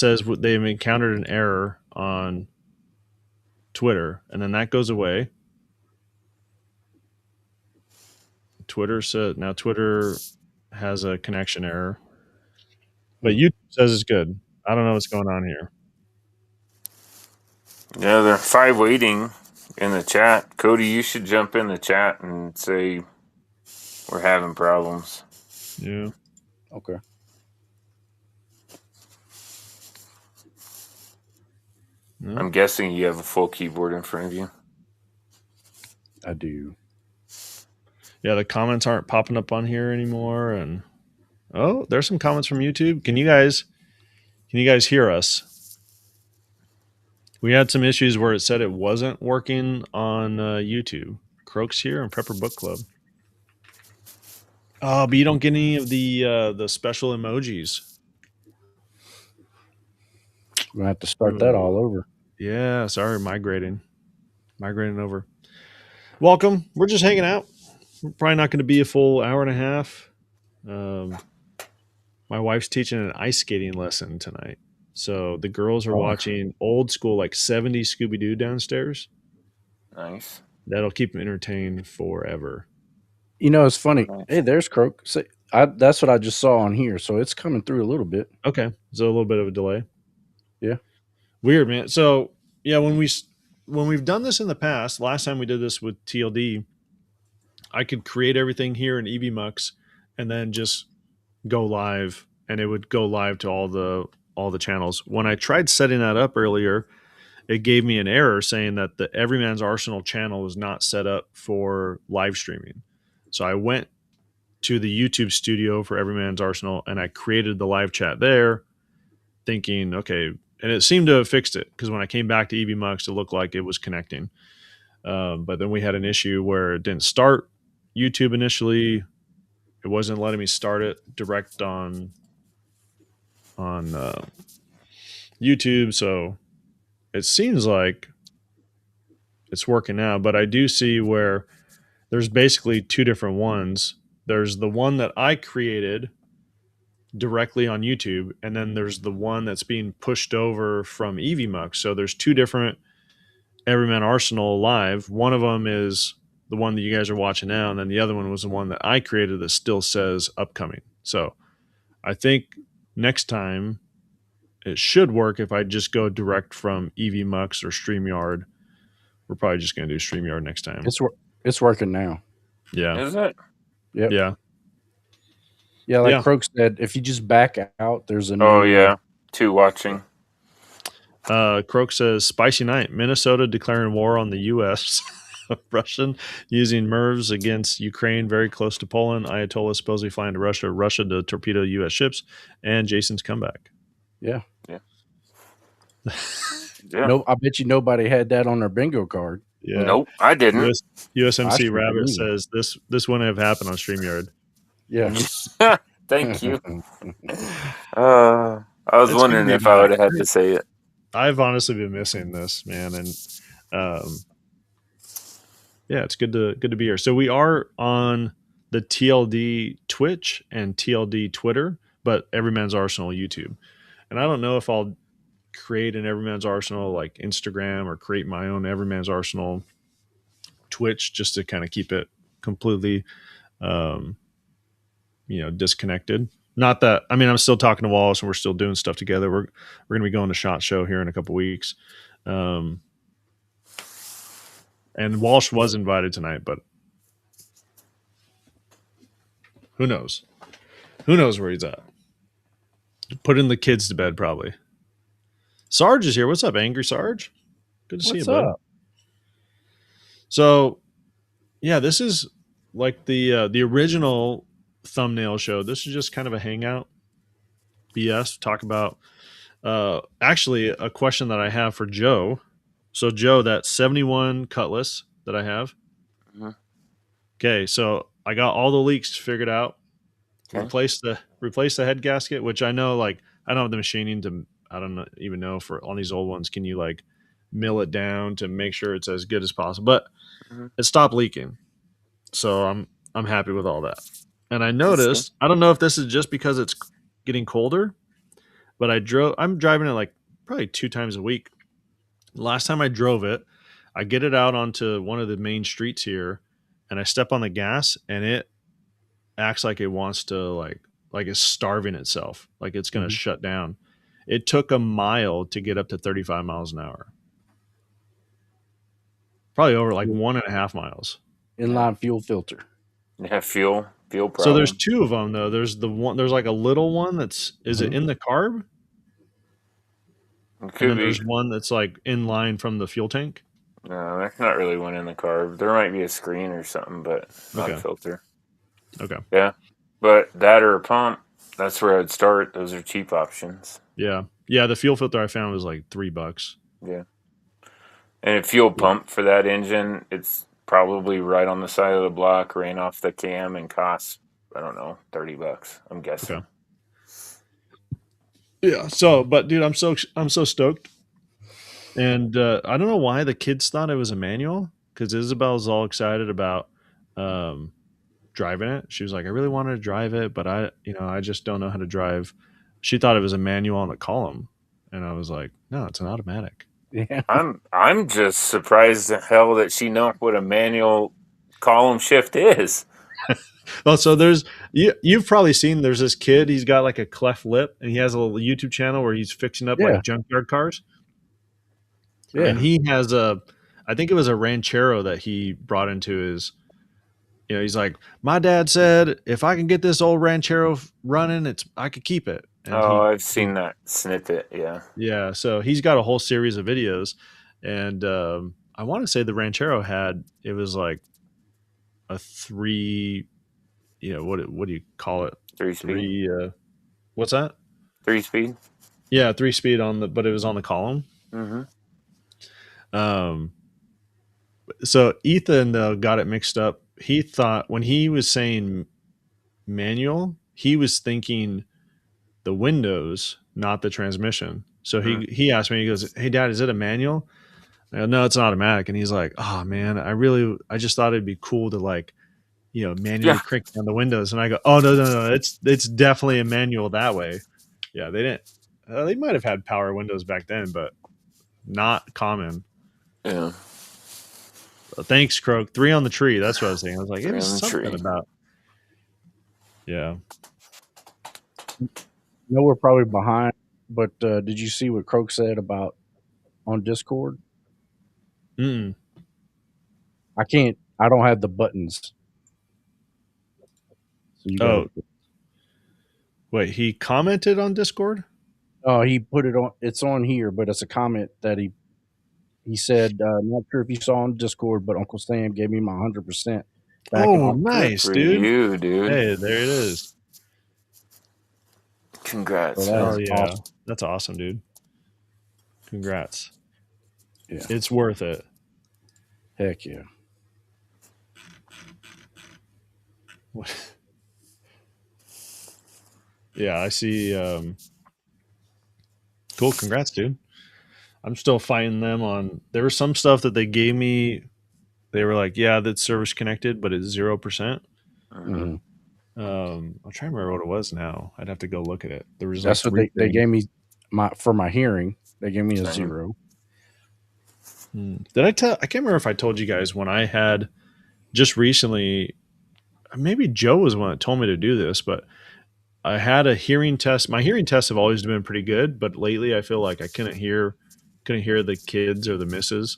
says they've encountered an error on Twitter, and then that goes away. Twitter has a connection error, but YouTube says it's good. I don't know what's going on here. Yeah, there are 5 waiting in the chat. Cody, you should jump in the chat and say we're having problems. Yeah. Okay. No. I'm guessing you have a full keyboard in front of you. I do. Yeah, the comments aren't popping up on here anymore, and there's some comments from YouTube. Can you guys hear us? We had some issues where it said it wasn't working on YouTube. Croaks here and Prepper Book Club. Oh, but you don't get any of the special emojis. We're gonna have to start that all over. Yeah, sorry, migrating over. Welcome. We're just hanging out. We're probably not going to be a full hour and a half. My wife's teaching an ice skating lesson tonight, so the girls are watching old school, like 70s Scooby Doo downstairs. Nice. That'll keep them entertained forever. You know, it's funny. Nice. Hey, there's Croak. That's what I just saw on here, so it's coming through a little bit. Okay, so a little bit of a delay. Yeah. Weird, man. So yeah, when we've done this in the past, last time we did this with TLD, I could create everything here in EVMux and then just go live, and it would go live to all the channels. When I tried setting that up earlier, it gave me an error saying that the Everyman's Arsenal channel was not set up for live streaming. So I went to the YouTube studio for Everyman's Arsenal and I created the live chat there, thinking, okay, and it seemed to have fixed it, because when I came back to EVMux, it looked like it was connecting. But then we had an issue where it didn't start YouTube initially. It wasn't letting me start it direct on YouTube. So it seems like it's working now, but I do see where there's basically 2 different ones. There's the one that I created directly on YouTube, and then there's the one that's being pushed over from EVMux. So there's 2 different Everyman Arsenal live. One of them is the one that you guys are watching now, and then the other one was the one that I created that still says upcoming. So I think next time it should work if I just go direct from EVMux or StreamYard. We're probably just going to do StreamYard next time. It's working now. Yeah. Is it? Yep. Yeah. Yeah, like Croak said, if you just back out, there's a new... Oh, yeah. 2 watching. Croak says, spicy night. Minnesota declaring war on the U.S. Russian using MIRVs against Ukraine very close to Poland. Ayatollah supposedly flying to Russia. Russia to torpedo U.S. ships. And Jason's comeback. Yeah. Yeah. No, I bet you nobody had that on their bingo card. Yeah. Nope, I didn't. USMC Rabbit says this wouldn't have happened on StreamYard. Yeah. Thank you. I was wondering if I would have had to say it. I've honestly been missing this, man, and yeah, it's good to be here. So we are on the TLD Twitch and TLD Twitter, but Everyman's Arsenal YouTube. And I don't know if I'll create an Everyman's Arsenal like Instagram or create my own Everyman's Arsenal Twitch just to kind of keep it completely disconnected. Not that, I mean, I'm still talking to Wallace and we're still doing stuff together. We're going to be going to SHOT Show here in a couple weeks. And Walsh was invited tonight, but who knows? Who knows where he's at? Putting the kids to bed, probably. Sarge is here. What's up, Angry Sarge? Good to see you, bud. So, yeah, this is like the original thumbnail show. This is just kind of a hangout BS. Talk about actually a question that I have for Joe. So, Joe, that 71 Cutlass that I have. Mm-hmm. Okay, so I got all the leaks figured out. Okay. Replace the head gasket, which I know, like, I don't have the machining to. I don't even know for on these old ones. Can you like mill it down to make sure it's as good as possible? But it stopped leaking, so I'm happy with all that. And I noticed, I don't know if this is just because it's getting colder, but I'm driving it like probably 2 times a week. Last time I drove it, I get it out onto one of the main streets here, and I step on the gas, and it acts like it wants to like it's starving itself, like it's going to Mhm. shut down. It took a mile to get up to 35 miles an hour. Probably over like 1.5 miles. Inline fuel filter. Yeah, fuel So there's problem. two of them though. There's like a little one is it Mhm. in the carb? It And could then be. there's one that's like in line from the fuel tank. No, there's not really one in the carb. There might be a screen or something, but not a Okay. filter. Okay. Yeah, but that or a pump. That's where I'd start. Those are cheap options. Yeah. Yeah. The fuel filter I found was like $3. Yeah, and a fuel Yeah. pump for that engine, it's probably right on the side of the block, ran off the cam, and costs, I don't know, $30. I'm Okay. guessing. Yeah. So, but dude, I'm so stoked. And I don't know why the kids thought it was a manual, because Isabel's all excited about um, driving it. She was like, I really wanted to drive it, but I just don't know how to drive. She thought it was a manual on the column, and I was like, no, it's an automatic. Yeah. I'm just surprised the hell that she know what a manual column shift is. Oh, so you've probably seen there's this kid. He's got like a cleft lip, and he has a little YouTube channel where he's fixing up Yeah. like junkyard cars. And Yeah. he has I think it was a Ranchero that he brought into his. He's like, my dad said if I can get this old Ranchero running, I could keep it. And Oh, I've seen that snippet. Yeah. yeah, so he's got a whole series of videos, and I want to say the Ranchero it was like a three, what do you call it? 3 speed. Three, what's that? 3 speed. Yeah, 3 speed but it was on the column. Mm-hmm. Um, so Ethan though got it mixed up. He thought when he was saying manual, he was thinking the windows, not the transmission. So he asked me, he goes, "Hey Dad, is it a manual?" I go, "No, it's an automatic." And he's like, "Oh man, I just thought it'd be cool to like, Yeah. manually crank down the windows." And I go, "Oh no, it's definitely a manual that way." Yeah, they didn't. They might have had power windows back then, but not common. Yeah. Thanks, Croak. 3 on the tree. That's what I was saying. I was like, it 3 was on the something tree. about. Yeah. I know we're probably behind, but did you see what Croak said about on Discord? Mm. I don't have the buttons. So you Oh, got wait. He commented on Discord? Oh, he put it on. It's on here, but it's a comment that he said. Not sure if you saw on Discord, but Uncle Sam gave me my 100% back in Oh, October. Good nice, for dude. you, dude. Hey, there it is. Congrats. So that Oh, is yeah. awesome. That's awesome, dude. Congrats. Yeah. It's worth it. Heck yeah. Yeah, I see. Cool. Congrats, dude. I'm still fighting them on. There was some stuff that they gave me. They were like, yeah, that's service connected, but it's 0%. Mm-hmm. I'm trying to remember what it was now. I'd have to go look at it. There was like That's what 3 they things. gave me for my hearing. They gave me a Same. 0. Did I tell? I can't remember if I told you guys when I had just recently. Maybe Joe was the one that told me to do this, but I had a hearing test. My hearing tests have always been pretty good, but lately I feel like I couldn't hear the kids or the misses.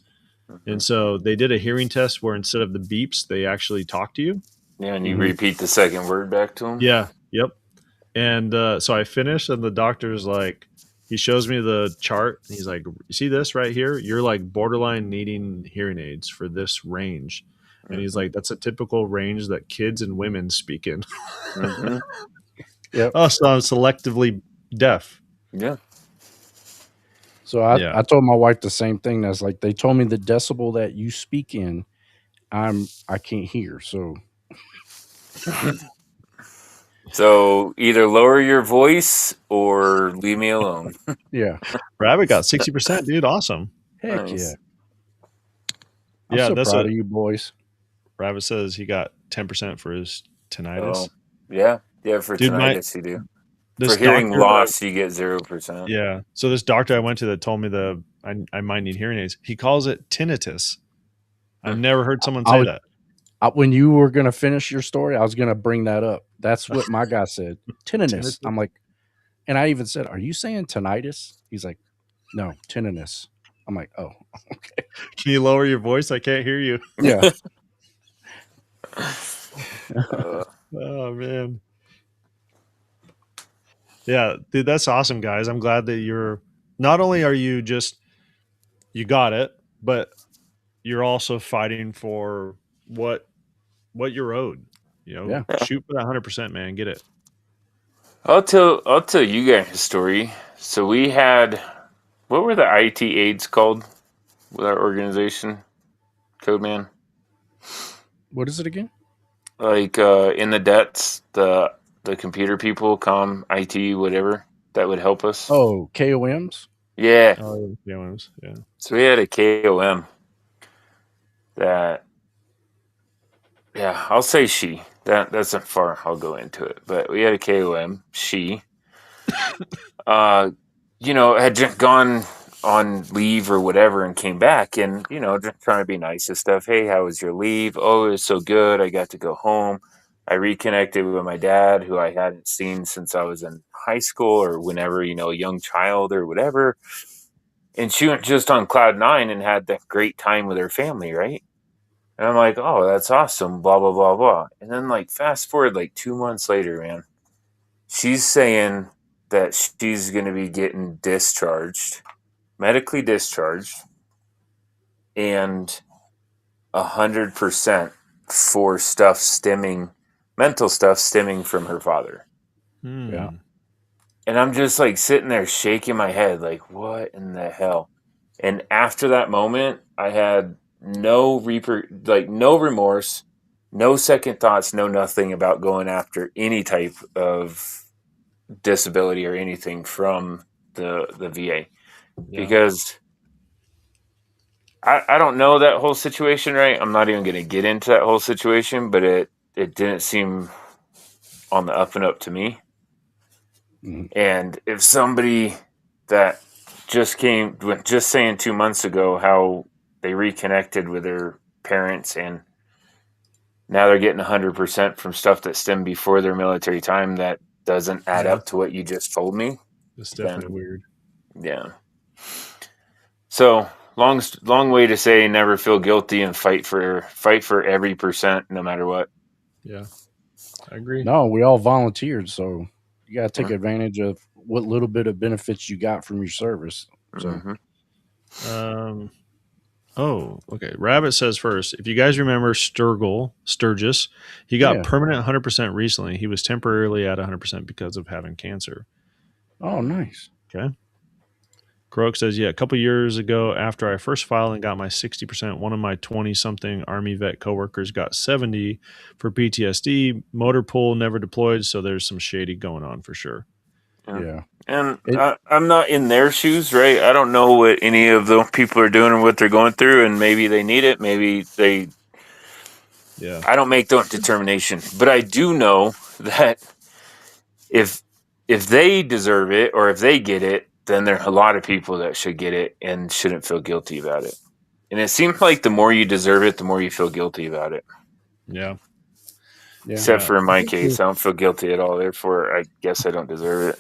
Mm-hmm. And so they did a hearing test where instead of the beeps, they actually talk to you. Yeah, and you repeat the second word back to them. Yeah. Yep. And so I finished, and the doctor's like, he shows me the chart. And he's like, "You see this right here? You're like borderline needing hearing aids for this range." And he's like, "That's a typical range that kids and women speak in." Mm-hmm. Yep. Oh, so I'm selectively deaf. Yeah. So I told my wife the same thing. That's like they told me the decibel that you speak in, I can't hear. So So either lower your voice or leave me alone. yeah. Rabbit got 60%, dude. Awesome. Heck Nice. yeah. I'm Yeah, so that's proud what of you boys. Rabbit says he got 10% for his tinnitus. Oh, yeah. Yeah, for Dude, tinnitus you do. this For hearing doctor loss, you get 0%. yeah. So this doctor I went to that told me I might need hearing aids. He calls it tinnitus. I've never heard someone I say was that. when you were gonna finish your story, I was gonna bring that up. That's what my guy said. Tinnitus. Tinnitus. I'm like, and I even said, "Are you saying tinnitus?" He's like, "No, tinnitus." I'm like, "Oh, okay." Can you lower your voice? I can't hear you. Yeah. Oh man. Yeah, dude, that's awesome, guys. I'm glad that you're not only are you just you got it, but you're also fighting for what you're owed. You know, Yeah. shoot for that 100%, man. Get it. I'll tell you guys a story. So we had, what were the IT aides called with our organization, Codeman? What is it again? Like in the debts, the computer people, IT, whatever, that would help us. Oh, KOMs. Yeah. Oh, yeah. Yeah. So we had a KOM that, yeah, I'll say she. That's not far. I'll go into it. But we had a KOM, she, had just gone on leave or whatever and came back and, just trying to be nice and stuff. Hey, how was your leave? Oh, it was so good. I got to go home. I reconnected with my dad, who I hadn't seen since I was in high school or whenever, a young child or whatever. And she went just on cloud nine and had that great time with her family, right? And I'm like, oh, that's awesome, blah, blah, blah, blah. And then, fast forward 2 months later, man, she's saying that she's going to be getting discharged, medically discharged, and 100% for mental stuff stemming from her father. Yeah. And I'm just sitting there shaking my head, what in the hell? And after that moment, I had no remorse, no second thoughts, no nothing about going after any type of disability or anything from the VA. Yeah. Because I don't know that whole situation, right? I'm not even going to get into that whole situation, but it didn't seem on the up and up to me. Mhm. And if somebody that just saying 2 months ago how they reconnected with their parents and now they're getting 100% from stuff that stemmed before their military time, that doesn't add up to what you just told me. It's definitely Then, weird. yeah. So long way to say never feel guilty and fight for every percent no matter what. Yeah. I agree. No, we all volunteered, so you got to take Mhm. advantage of what little bit of benefits you got from your service. So, Oh, okay. Rabbit says first, if you guys remember Sturgis, he got Yeah. permanent 100% recently. He was temporarily at 100% because of having cancer. Oh, nice. Okay. Croak says, yeah, a couple years ago, after I first filed and got my 60%, one of my 20-something Army vet coworkers got 70 for PTSD. Motor pool never deployed, so there's some shady going on for sure. Yeah. And I'm not in their shoes, right? I don't know what any of those people are doing or what they're going through, and maybe they need it. Maybe they. Yeah. I don't make those determinations, but I do know that if they deserve it or if they get it, then there are a lot of people that should get it and shouldn't feel guilty about it. And it seems like the more you deserve it, the more you feel guilty about it. Yeah. Yeah. Except for in my case, I don't feel guilty at all. Therefore, I guess I don't deserve it.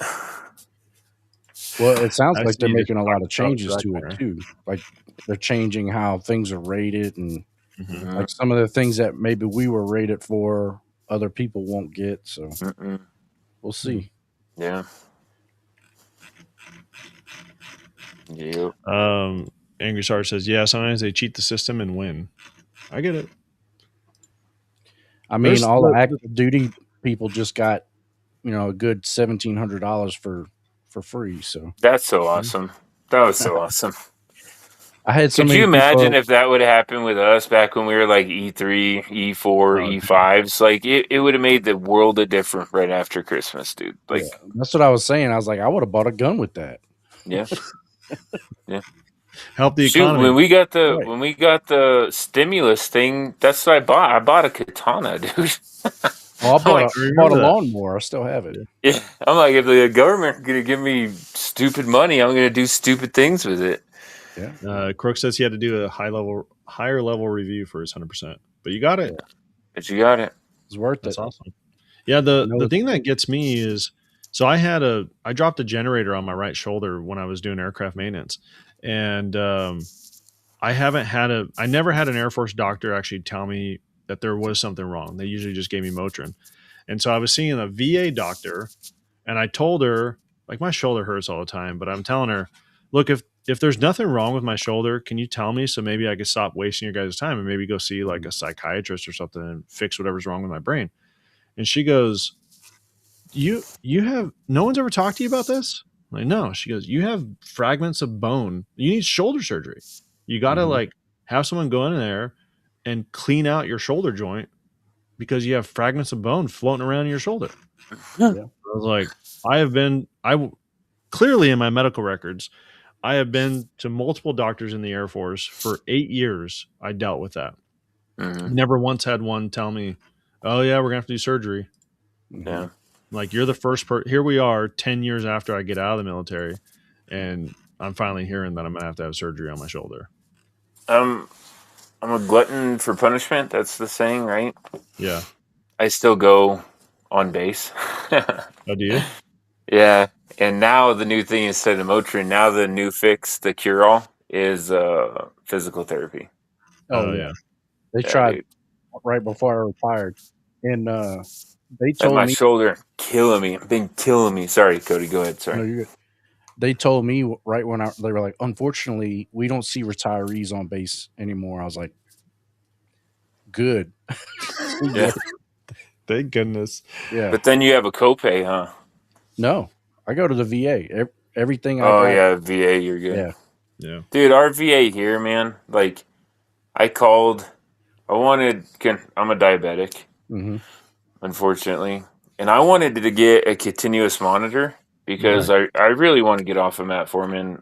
Well, it sounds I like just they're need to making a lot of talk to changes that to it guy. too. Like they're changing how things are rated, and Mhm. like some of the things that maybe we were rated for, other people won't get. So Mm-mm. we'll see. Yeah. Yep. Angry Star says, yeah, sometimes they cheat the system and win. I get it. I mean, There's all the active duty people just got a good $1,700 for free. So That's so awesome. That was so awesome. I had so Could many you imagine people. if that would have happened with us back when we were E3, E4, Oh, dude. E5s? It would have made the world a different right after Christmas, dude. Yeah, that's what I was saying. I was like, I would have bought a gun with that. Yeah. Yeah. Help the Shoot, economy. when we got Right. the stimulus thing, that's what I bought. I bought a katana, dude. Oh, I bought like, a remember that. lawnmower. I still have it. yeah, I'm like, if the government gonna give me stupid money, I'm gonna do stupid things with it. Yeah. Crook says he had to do a higher level review for his 100%, but you got it. But you got it. It's worth That's it. awesome. Yeah, I the know the thing that gets me is, so I dropped a generator on my right shoulder when I was doing aircraft maintenance, and I never had an Air Force doctor actually tell me that there was something wrong. They usually just gave me Motrin, and so I was seeing a VA doctor, and I told her, like, my shoulder hurts all the time, but I'm telling her, look, if there's nothing wrong with my shoulder, can you tell me so maybe I could stop wasting your guys' time and maybe go see like a psychiatrist or something and fix whatever's wrong with my brain? And she goes, you have no one's ever talked to you about this? I'm like, no. She goes, you have fragments of bone. You need shoulder surgery. You got to like have someone go in there and clean out your shoulder joint because you have fragments of bone floating around in your shoulder. Yeah. I was like, clearly in my medical records, I have been to multiple doctors in the Air Force for 8 years. I dealt with that. Never once had one tell me, oh yeah, we're gonna have to do surgery. Yeah. Like, you're the first here we are 10 years after I get out of the military, and I'm finally hearing that I'm gonna have to have surgery on my shoulder. I'm a glutton for punishment. That's the saying, right? Yeah. I still go on base. Oh, do you? Yeah. And now the new thing instead of Motrin, now the new fix, the cure-all, is physical therapy. Oh yeah. They Yeah, tried dude. right before I retired, and they And told my me, shoulder killing me. Been killing me. Sorry, Cody. Go ahead. no, Sorry. you're good. They told me right when they were like, unfortunately, we don't see retirees on base anymore. I was like, good. Yeah. Thank goodness. Yeah. But then you have a copay, huh? No, I go to the VA. Everything I Oh got. yeah, VA. You're good. Yeah. Yeah. Dude, our VA here, man. Like, I called. I'm a diabetic, Mm-hmm. unfortunately, and I wanted to get a continuous monitor because I really want to get off of metformin.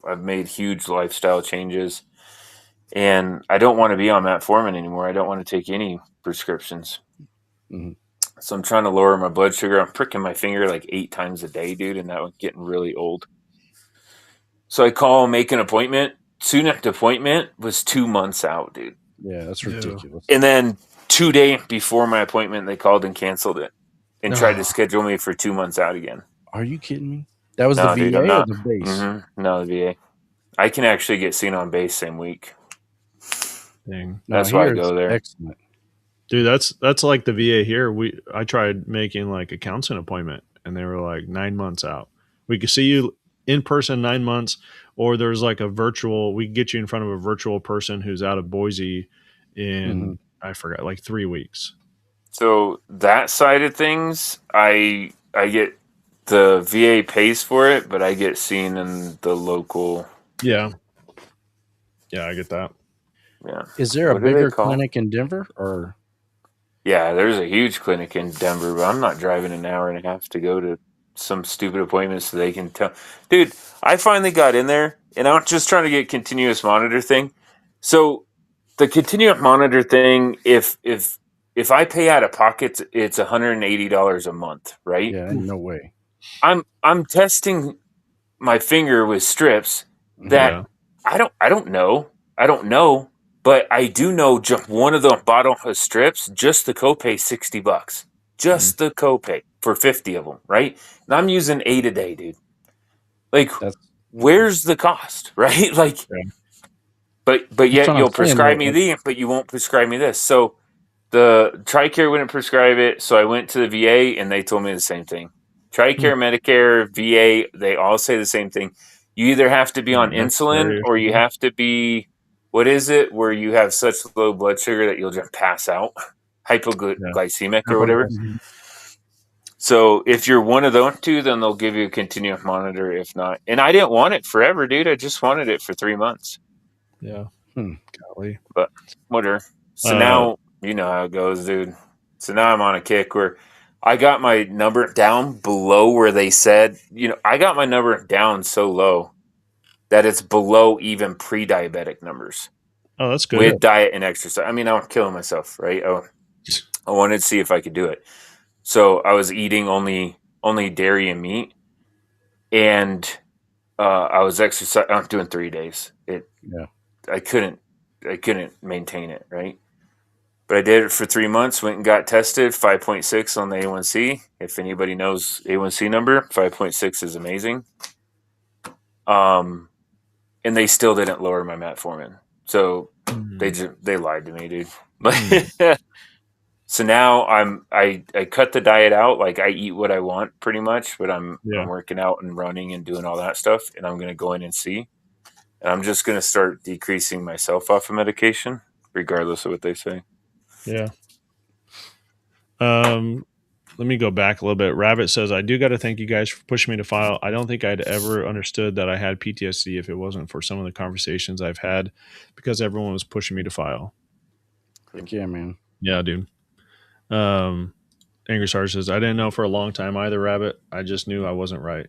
I've made huge lifestyle changes, and I don't want to be on metformin anymore. I don't want to take any prescriptions. Mm-hmm. So I'm trying to lower my blood sugar. I'm pricking my finger like 8 times a day, dude, and that was getting really old. So I call, make an appointment. Soonest appointment was 2 months out, dude. Yeah, that's Yeah. ridiculous. And then 2 days before my appointment, they called and canceled it and tried to schedule me for 2 months out again. Are you kidding me? That was No, the dude, VA I'm or not. the base? No, the VA. I can actually get seen on base same week. Dang. No, That's why I here go it's there. excellent. Dude, that's like the VA here. I tried making like a counseling appointment, and they were like 9 months out. We could see you in person 9 months, or there's like a virtual. We could get you in front of a virtual person who's out of Boise in I forgot, like 3 weeks. So that side of things, I get the VA pays for it, but I get seen in the local. Yeah. Yeah, I get that. Yeah. Is there a What do they bigger call? clinic in Denver or? Yeah, there's a huge clinic in Denver, but I'm not driving an hour and a half to go to some stupid appointment so they can tell. Dude, I finally got in there, and I'm just trying to get continuous monitor thing. So the continuous monitor thing, if I pay out of pocket, it's $180 a month, right? Yeah, ain't no way. I'm testing my finger with strips that Yeah. I don't know, but I do know just one of the bottle of strips, just the copay $60, just the copay for 50 of them, right? And I'm using 8 a day, dude. Like, That's where's the cost, right? Like, Yeah. but that's yet what I'm you'll saying. prescribe Though. me but you won't prescribe me this. So the TRICARE wouldn't prescribe it, so I went to the VA and they told me the same thing. TRICARE, Medicare, VA, they all say the same thing. You either have to be on insulin or you have to be, what is it, where you have such low blood sugar that you'll just pass out, hypoglycemic or whatever. So if you're one of those two, then they'll give you a continuous monitor. If not, and I didn't want it forever, dude. I just wanted it for 3 months. Yeah. Golly. But whatever. So now you know how it goes, dude. So now I'm on a kick where I got my number down below where they said, I got my number down so low that it's below even pre-diabetic numbers Oh, that's good. with diet and exercise. I mean, I'm killing myself, right? Oh, I wanted to see if I could do it. So I was eating only dairy and meat, and I was exercising. I'm doing 3 days. Yeah. I couldn't I couldn't maintain it, right? But I did it for 3 months. Went and got tested. 5.6 on the A1C. If anybody knows A1C number, 5.6 is amazing. Um, and they still didn't lower my metformin. So they lied to me, dude. So now I cut the diet out. Like I eat what I want pretty much, but I'm working out and running and doing all that stuff. And I'm gonna go in and see. And I'm just gonna start decreasing myself off of medication, regardless of what they say. Yeah. Let me go back a little bit. Rabbit says, I do got to thank you guys for pushing me to file. I don't think I'd ever understood that I had PTSD if it wasn't for some of the conversations I've had because everyone was pushing me to file. Heck yeah, man. Yeah, dude. Angry Sarge says, I didn't know for a long time either, Rabbit. I just knew I wasn't right.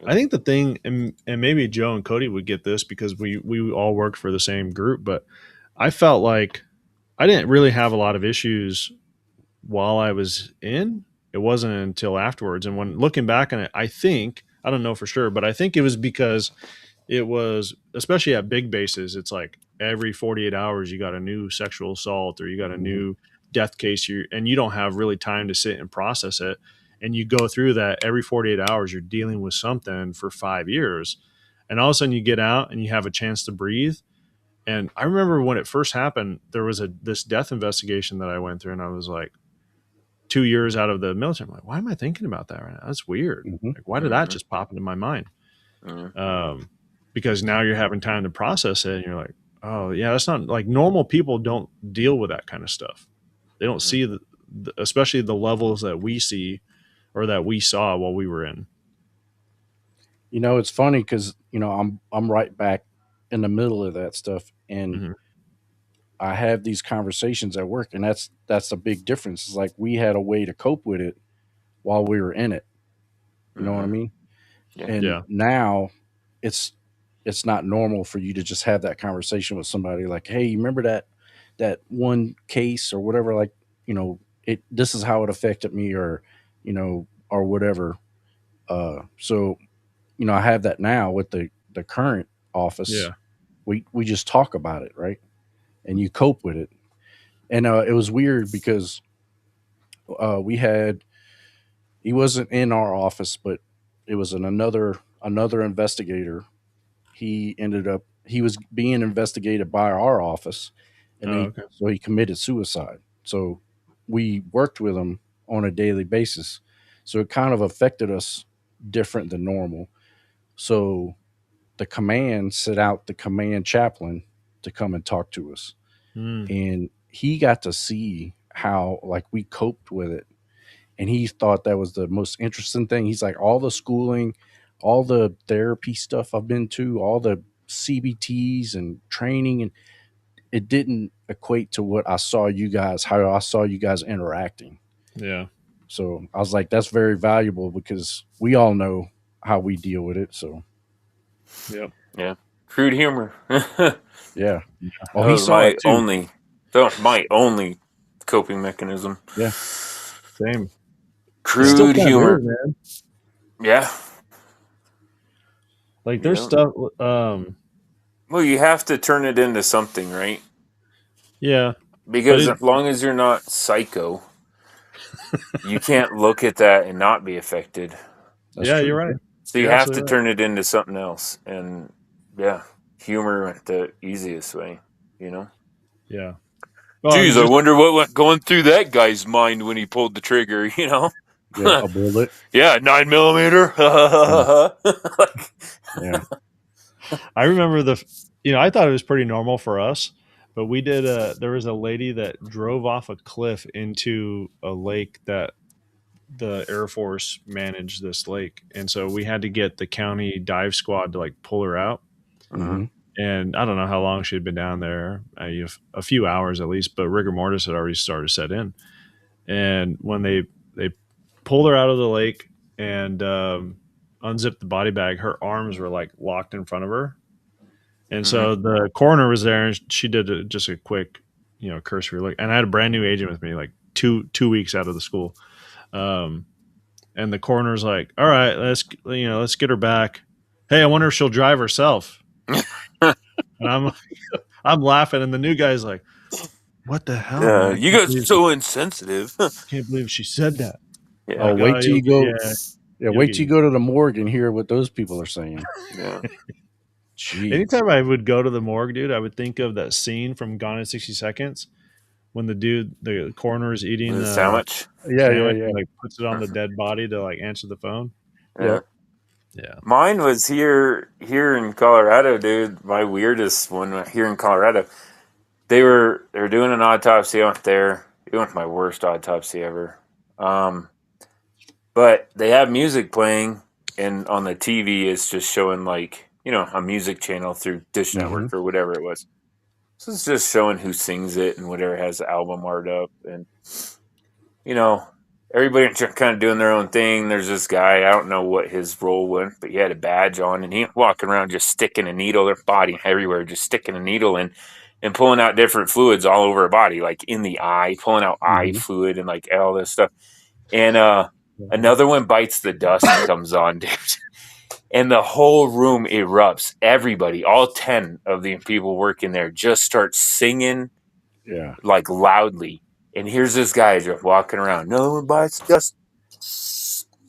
I think the thing, and maybe Joe and Cody would get this because we all worked for the same group, but I felt like I didn't really have a lot of issues while I was in. It wasn't until afterwards. And when looking back on it, I think, I don't know for sure, but I think it was because it was, especially at big bases, it's like every 48 hours you got a new sexual assault or you got a new death case, and you don't have really time to sit and process it. And you go through that every 48 hours, you're dealing with something for 5 years. And all of a sudden you get out and you have a chance to breathe. And I remember when it first happened, there was this death investigation that I went through, and I was like, 2 years out of the military, I'm like, why am I thinking about that right now? That's weird. Like, why did that just pop into my mind? Because now you're having time to process it, and you're like, oh yeah, that's not like normal people don't deal with that kind of stuff. They don't see especially the levels that we see or that we saw while we were in. You know, it's funny because I'm right back in the middle of that stuff, and I have these conversations at work, and that's a big difference. It's like we had a way to cope with it while we were in it. You know what I mean? Yeah. And now it's not normal for you to just have that conversation with somebody like, hey, you remember that one case or whatever, like, this is how it affected me, or or whatever. So I have that now with the current office. Yeah. We just talk about it, right? And you cope with it. And it was weird because he wasn't in our office, but it was another investigator. He was being investigated by our office, and so he committed suicide. So we worked with him on a daily basis. So it kind of affected us different than normal. So the command set out the command chaplain to come and talk to us. And he got to see how like we coped with it. And he thought that was the most interesting thing. He's like, all the schooling, all the therapy stuff I've been to, all the CBTs and training, and it didn't equate to what I saw you guys, how I saw you guys interacting. Yeah. So I was like, that's very valuable because we all know how we deal with it. So yeah, crude humor. Yeah. Oh, he saw it too. My only coping mechanism. Yeah. Same. Crude humor, man. Yeah. Like there's stuff. Well, you have to turn it into something, right? Yeah. Because as long as you're not psycho, you can't look at that and not be affected. That's true. You're right. So you have to turn it into something else. And humor the easiest way, Yeah. Well, geez, I wonder what went going through that guy's mind when he pulled the trigger, Yeah, a bullet. Yeah, 9mm. Yeah. I remember I thought it was pretty normal for us, but we did there was a lady that drove off a cliff into a lake that the Air Force managed this lake. And so we had to get the county dive squad to like pull her out. And I don't know how long she had been down there, a few hours at least, but rigor mortis had already started to set in. And when they pulled her out of the lake and unzipped the body bag, her arms were like locked in front of her. And so the coroner was there and she did just a quick, cursory look. And I had a brand new agent with me. Like two weeks out of the school. And the coroner's like, all right, let's get her back. Hey, I wonder if she'll drive herself. And I'm laughing, and the new guy's like, what the hell, man? You guys are so insensitive. Can't believe she said that. Yeah. Oh, wait till you go. Yeah, wait till you go to the morgue and hear what those people are saying. Yeah. Jeez. Anytime I would go to the morgue, dude, I would think of that scene from Gone in 60 Seconds when the coroner is eating The sandwich. Yeah. and, like, puts it on the dead body to like answer the phone. Yeah. Yeah. Mine was here in Colorado, dude. My weirdest one here in Colorado. They were doing an autopsy out there. It was my worst autopsy ever. But they have music playing, and on the TV it's just showing like, a music channel through Dish Network or whatever it was. So it's just showing who sings it and whatever has the album art up, and everybody kind of doing their own thing. There's this guy, I don't know what his role was, but he had a badge on, and he walking around just sticking a needle, their body everywhere, just sticking a needle in and pulling out different fluids all over her body, like in the eye, pulling out eye fluid and like all this stuff. And another one bites the dust and comes on, dude. And the whole room erupts. Everybody, all 10 of the people working there, just start singing like loudly. And here's this guy just walking around. Another one bites dust.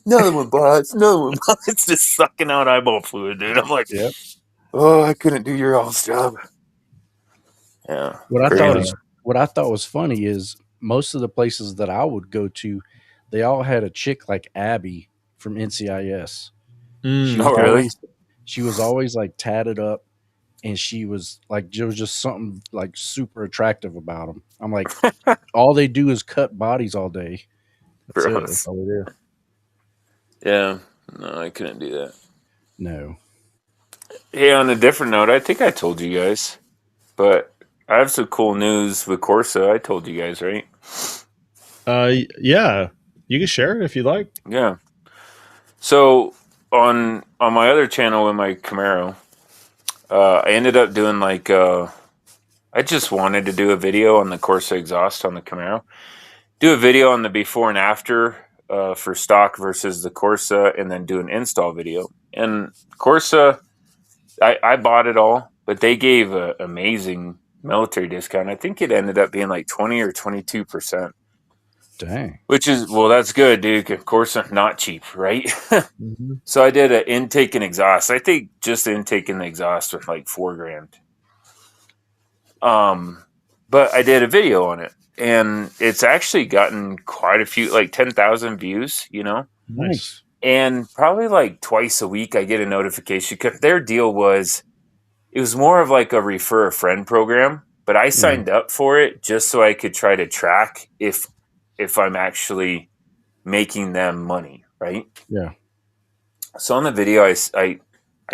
Another one bites. Another one bites. Just sucking out eyeball fluid, dude. I'm like, oh, I couldn't do your all's job. Yeah. What I thought was funny is most of the places that I would go to, they all had a chick like Abby from NCIS. She was always like tatted up, and she was like, there was just something like super attractive about them. I'm like, all they do is cut bodies all day. That's it. That's all they do. Yeah. No, I couldn't do that. No. Hey, on a different note, I think I told you guys, but I have some cool news with Corsa. I told you guys, right? Yeah. You can share it if you like. Yeah. So on my other channel with my Camaro, I ended up doing like I just wanted to do a video on the Corsa exhaust on the Camaro. Do a video on the before and after for stock versus the Corsa, and then do an install video. And Corsa, I bought it all, but they gave an amazing military discount. I think it ended up being like 20 or 22%. Dang. Which is, well, that's good, dude. Of course, not cheap, right? So I did an intake and exhaust. I think just the intake and the exhaust was like $4,000. But I did a video on it, and it's actually gotten quite a few, like 10,000 views, Nice. And probably like twice a week I get a notification, because their deal was, it was more of like a refer a friend program, but I signed up for it just so I could try to track if I'm actually making them money, right? Yeah. So on the video, I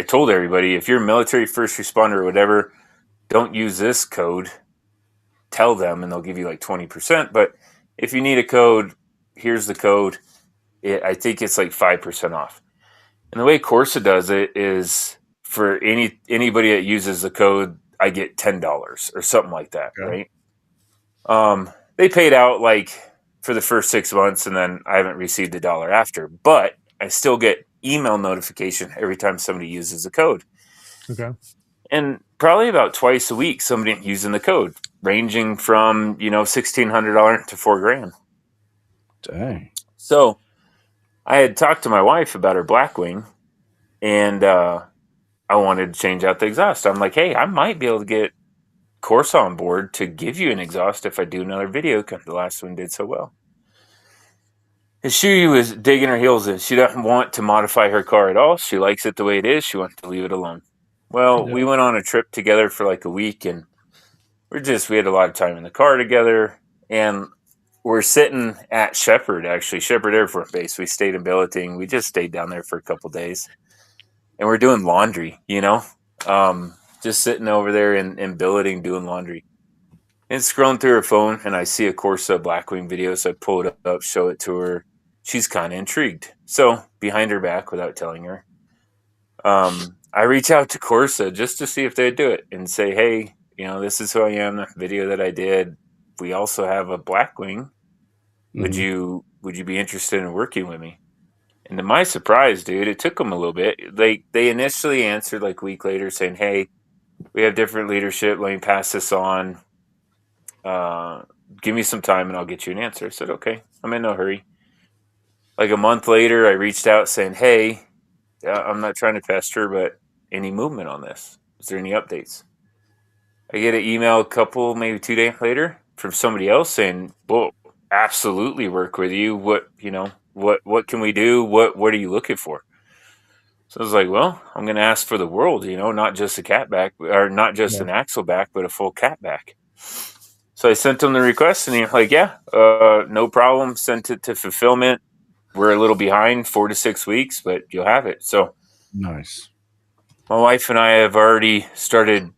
told everybody, if you're a military first responder or whatever, don't use this code. Tell them, and they'll give you like 20%. But if you need a code, here's the code. I think it's like 5% off. And the way Corsa does it is, for anybody that uses the code, I get $10 or something like that, right? They paid out like for the first 6 months, and then I haven't received a dollar after. But I still get email notification every time somebody uses the code. Okay. And probably about twice a week, somebody using the code, ranging from, $1,600 to $4,000. Dang. So I had talked to my wife about her Blackwing, and I wanted to change out the exhaust. I'm like, hey, I might be able to get Corsa on board to give you an exhaust if I do another video, because the last one did so well. And she was digging her heels in. She doesn't want to modify her car at all. She likes it the way it is. She wants to leave it alone. Well, we went on a trip together for like a week, and we had a lot of time in the car together. And we're sitting at Shepherd Air Force Base. We stayed in Billeting. We just stayed down there for a couple days. And we're doing laundry, just sitting over there in Billeting doing laundry. And scrolling through her phone, and I see a Corsa Blackwing video, so I pull it up, show it to her. She's kind of intrigued. So, behind her back, without telling her, I reach out to Corsa just to see if they'd do it and say, hey, this is who I am, the video that I did. We also have a Blackwing. Would you be interested in working with me? And to my surprise, dude, it took them a little bit. They initially answered like a week later saying, "Hey, we have different leadership. Let me pass this on. Uh, Give me some time and I'll get you an answer." I said, "Okay, I'm in no hurry." Like a month later, I reached out saying, "Hey, I'm not trying to pester, but any movement on this? Is there any updates?" I get an email a couple, maybe 2 days later from somebody else saying, "Well, absolutely work with you. What can we do? What are you looking for?" So I was like, "Well, I'm going to ask for the world, not just a cat back or not just Yeah. an axle back, but a full cat back." So I sent him the request and he's like, "Yeah, no problem." Sent it to fulfillment. We're a little behind, 4 to 6 weeks, but you'll have it. So Nice. my wife and I have already started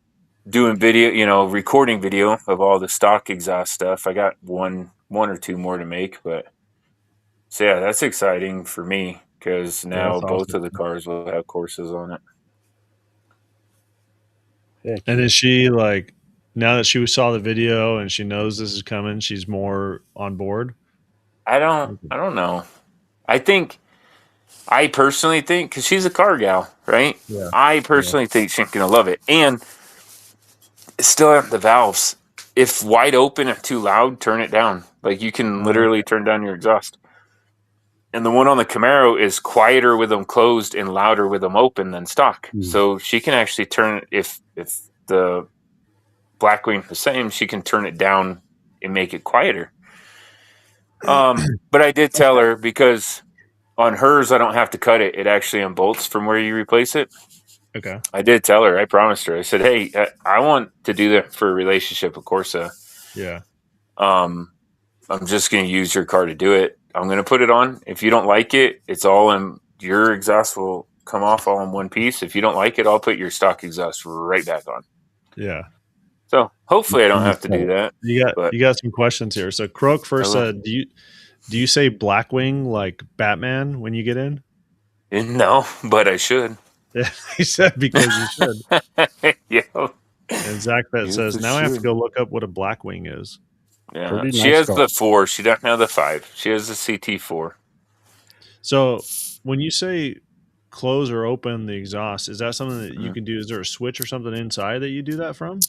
doing video, recording video of all the stock exhaust stuff. I got one or two more to make, but so yeah, that's exciting for me because Yeah, now that's both awesome. of the cars will have courses on it. Heck And yeah. is she like, now that she saw the video and she knows this is coming, she's more on board? I don't know. I think I personally think because she's a car gal, right? Yeah. I Yeah. personally think she's gonna love it, and still have the valves. If wide open and too loud, turn it down. Like you can literally Okay. turn down your exhaust. And the one on the Camaro is quieter with them closed and louder with them open than stock. Mm. So she can actually turn if the Blackwing the same, she can turn it down and make it quieter. But I did tell her because on hers I don't have to cut it; it actually unbolts from where you replace it. Okay. I did tell her. I promised her. I said, "Hey, I want to do that for a relationship with Corsa. Yeah. Um, I'm just going to use your car to do it. I'm going to put it on. If you don't like it, it's all in your exhaust will come off all in one piece. If you don't like it, I'll put your stock exhaust right back on." Yeah. So hopefully I don't You have to do said it. that. You got But you got some questions here. So Croak I first will. said, do you say Blackwing like Batman when you get in? No, but I should. Yeah, he said because you should. Yeah, And Zach that yes, says, I now I have to should. go look up what a Blackwing is. Yeah, Pretty she nice has car. the 4. She doesn't have the 5. She has the CT4. So when you say close or open the exhaust, is that something that you Mm. can do? Is there a switch or something inside that you do that from?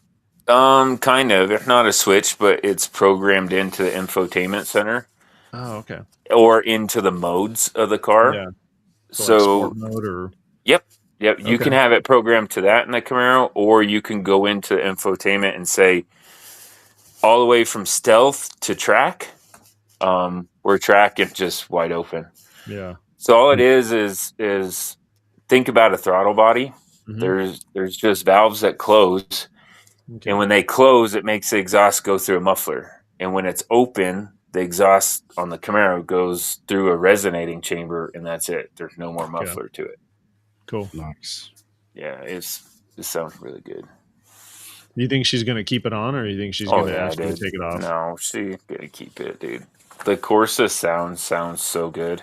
Kind of. It's not a switch, but it's programmed into the infotainment center Oh, okay. or into the modes of the car. Yeah. So like sport So, mode or yep, yep. You okay. can have it programmed to that in the Camaro, or you can go into infotainment and say all the way from stealth to track. Where track is just wide open. Yeah. So all it is think about a throttle body. Hmm. There's just valves that close, and Okay. when they close, it makes the exhaust go through a muffler. And when it's open, the exhaust on the Camaro goes through a resonating chamber, and that's it. There's no more Okay. muffler to it. Cool. Nice. Yeah, it sounds really good. You think she's going to keep it on or you think she's Oh going to yeah, absolutely dude. take it off? No, she's gonna keep it, dude. The Corsa sounds so good.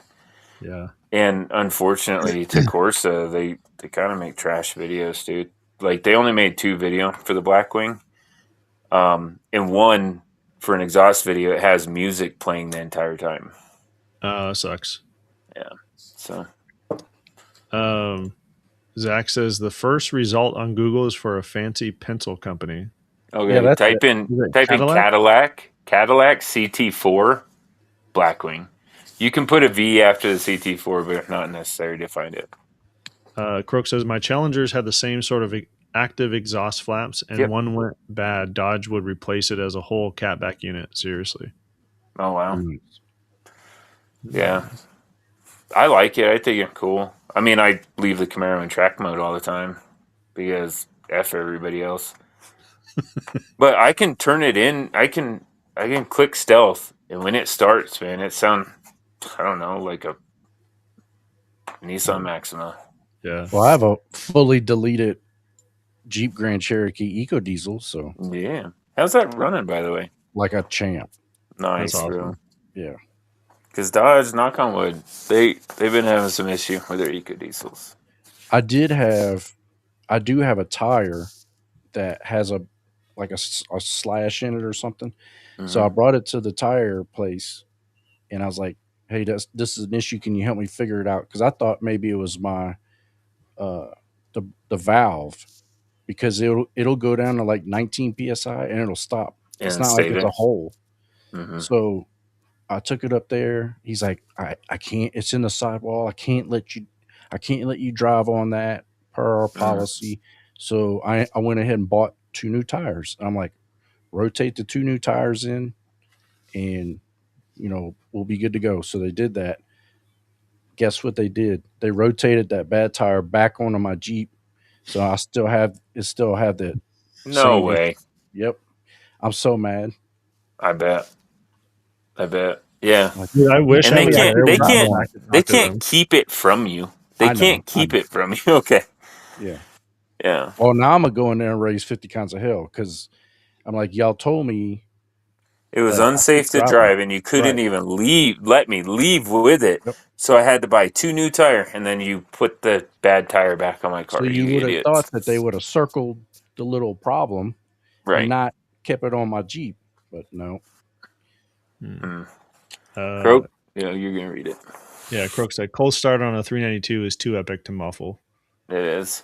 Yeah. And unfortunately, to Corsa, they kind of make trash videos, dude. Like they only made 2 video for the Blackwing, and one for an exhaust video. It has music playing the entire time. Sucks. Yeah, so Um, Zach says the first result on Google is for a fancy pencil company. Yeah, okay. that's it. Type in Is it type in Cadillac? Cadillac CT4 Blackwing. You can put a V after the CT4, but it's not necessary to find it. Croak says my Challengers had the same sort of active exhaust flaps, and Yep. one went bad. Dodge would replace it as a whole catback unit. Seriously. Oh wow. Nice. Yeah, I like it. I think it's cool. I mean, I leave the Camaro in track mode all the time because F everybody else. But I can turn it in. I can click stealth, and when it starts, man, it sounds I don't know like a Nissan Maxima. Yeah. Well, I have a fully deleted Jeep Grand Cherokee Eco Diesel, so Yeah, how's that running, by the way? like a champ. That's Nice, bro. awesome. Yeah. Because Dodge, knock on wood, they've been having some issue with their eco diesels. I do have a tire that has a like a slash in it or something. So I Mm-hmm. brought it to the tire place and I was like, "Hey, this is an issue. Can you help me figure it out?" Because I thought maybe it was my uh, the valve, because it'll go down to like 19 psi and it'll stop. It's And not like stay it's there. a hole. Mm-hmm. So I took it up there. He's like, I can't. It's in the sidewall. I can't let you drive on that per our policy. So I went ahead and bought 2 new tires. I'm like, rotate the 2 new tires in, and we'll be good to go. So they did that. Guess what they did? They rotated that bad tire back onto my Jeep. So I still have the No same issue. way. Yep. I'm so mad. I bet. Yeah. Like, Dude, I wish And I they was can't. there They when you can't. went back to They talk to can't them. keep it from you. They I know. can't keep it from you. Okay. Yeah. Yeah. Well, now I'm gonna go in there and raise 50 kinds of hell, because I'm like, y'all told me It was that I could unsafe to drive on drive, it. and you couldn't Right. even let me leave with it. Yep. So I had to buy 2 new tires, and then you put the bad tire back on my So car. you You would have thought idiots. that they would have circled the little problem and Right. not kept it on my Jeep, but no. Mm. Uh, Croak. Yeah, you're gonna read it. yeah, Croak said cold start on a 392 is too epic to muffle. It is.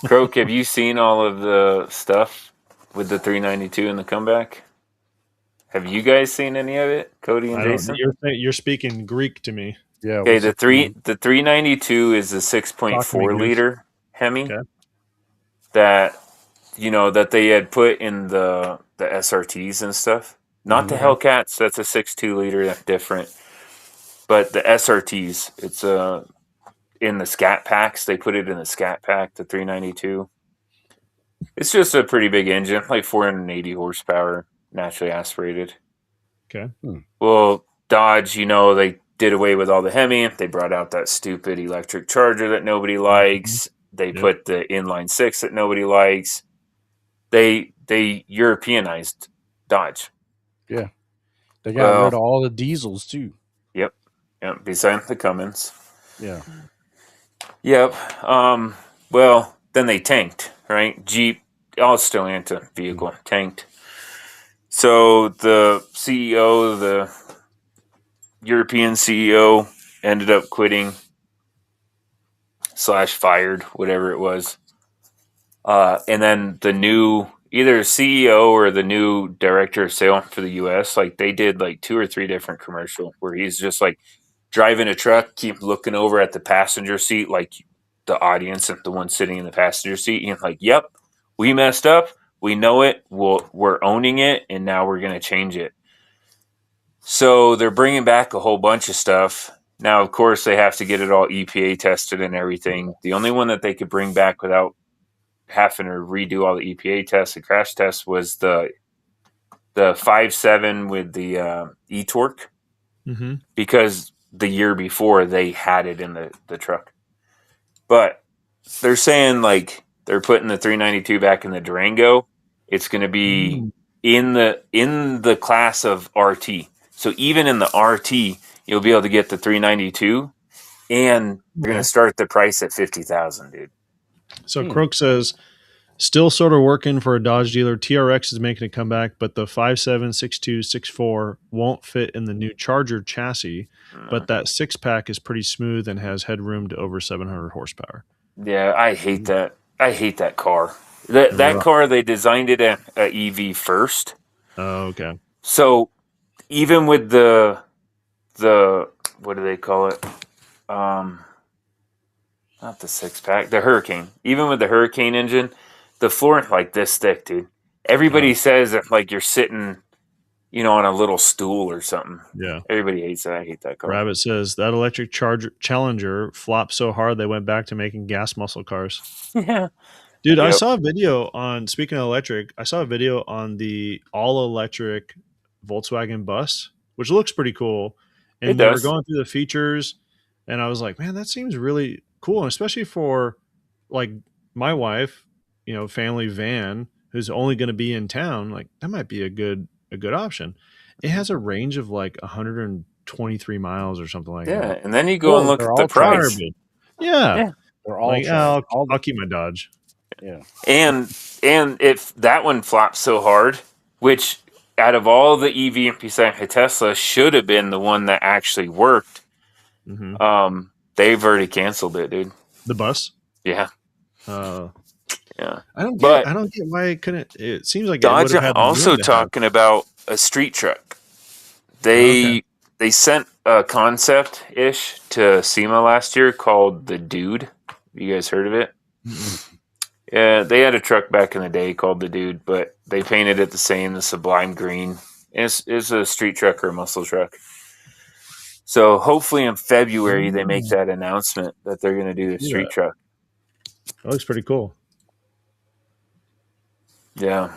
Croak, have you seen all of the stuff with the 392 and the comeback? Have you guys seen any of it, Cody and I don't. Jason? You're speaking Greek to me. Yeah. Okay, What's the it? 392 is a Talk to me, 6.4 Goose. liter Hemi Okay. that that they had put in the SRTs and stuff. Not the Mhm. Okay. Hellcats. That's a 6.2 liter. That's different. But the SRTs, it's in the Scat packs. They put it in the Scat pack. The 392. It's just a pretty big engine, like 480 horsepower, naturally aspirated. Okay. Well, Dodge, they did away with all the Hemi. They brought out that stupid electric Charger that nobody Mhm. likes. They Yep. put the inline six that nobody likes. They Europeanized Dodge. Yeah. They got rid Well, of all the diesels too. yep. Besides the Cummins. Yeah. Yep. Well, then they tanked, right? Jeep, all Stellantis vehicle tanked. So the CEO, the European CEO, ended up quitting / fired, whatever it was. And then the new either CEO or the new director of sales for the US, like they did like 2 or 3 different commercial where he's just like driving a truck, keep looking over at the passenger seat, like the audience and the one sitting in the passenger seat. And like, yep, we messed up. We know it. We're owning it. And now we're going to change it. So they're bringing back a whole bunch of stuff. Now, of course, they have to get it all EPA tested and everything. The only one that they could bring back without having to redo all the EPA tests and crash tests was the 5.7 with the e-torque, Mm-hmm. because the year before they had it in the truck. But they're saying like they're putting the 392 back in the Durango. It's going to be in the class of RT. So even in the RT, you'll be able to get the 392, and they're going to start the price at 50,000, dude. So Croak says, still sort of working for a Dodge dealer. TRX is making a comeback, but the 5.7, 6.2, 6.4 won't fit in the new Charger chassis. But that 6-pack is pretty smooth and has headroom to over 700 horsepower. Yeah, I hate that. I hate that car. That car, they designed it at EV first. Oh, okay. So even with the what do they call it? Not the 6-pack, the Hurricane. Even with the Hurricane engine, the floor like this thick, dude. Everybody says that like you're sitting, on a little stool or something. Yeah. Everybody hates that. I hate that car. Rabbit says that electric Challenger flopped so hard they went back to making gas muscle cars. Yeah. Dude, I Yep. saw a video on, speaking of electric, I saw a video on the all-electric Volkswagen bus, which looks pretty cool. And It they were does. going through the features, and I was like, man, that seems really cool, and especially for, like, my wife, family van, who's only going to be in town. Like, that might be a good option. It has a range of, like, 123 miles or something like Yeah, that. and then you go and look they're at the all price. Garbage. Yeah. Yeah. They're all Like, trash. I'll keep my Dodge. Yeah. And if that one flops so hard, which out of all the EV beside Tesla, should have been the one that actually worked. They've already canceled it, dude. The bus. Yeah. Yeah. I don't get why it couldn't. It seems like it would Dodge have had also to talking about a street truck. They sent a concept ish to SEMA last year called the Dude. You guys heard of it? Mm-hmm. Yeah, they had a truck back in the day called the Dude, but they painted it the same, the sublime green. It's a street truck or a muscle truck. So hopefully in February they make that announcement that they're going to do the street truck. That looks pretty cool. Yeah.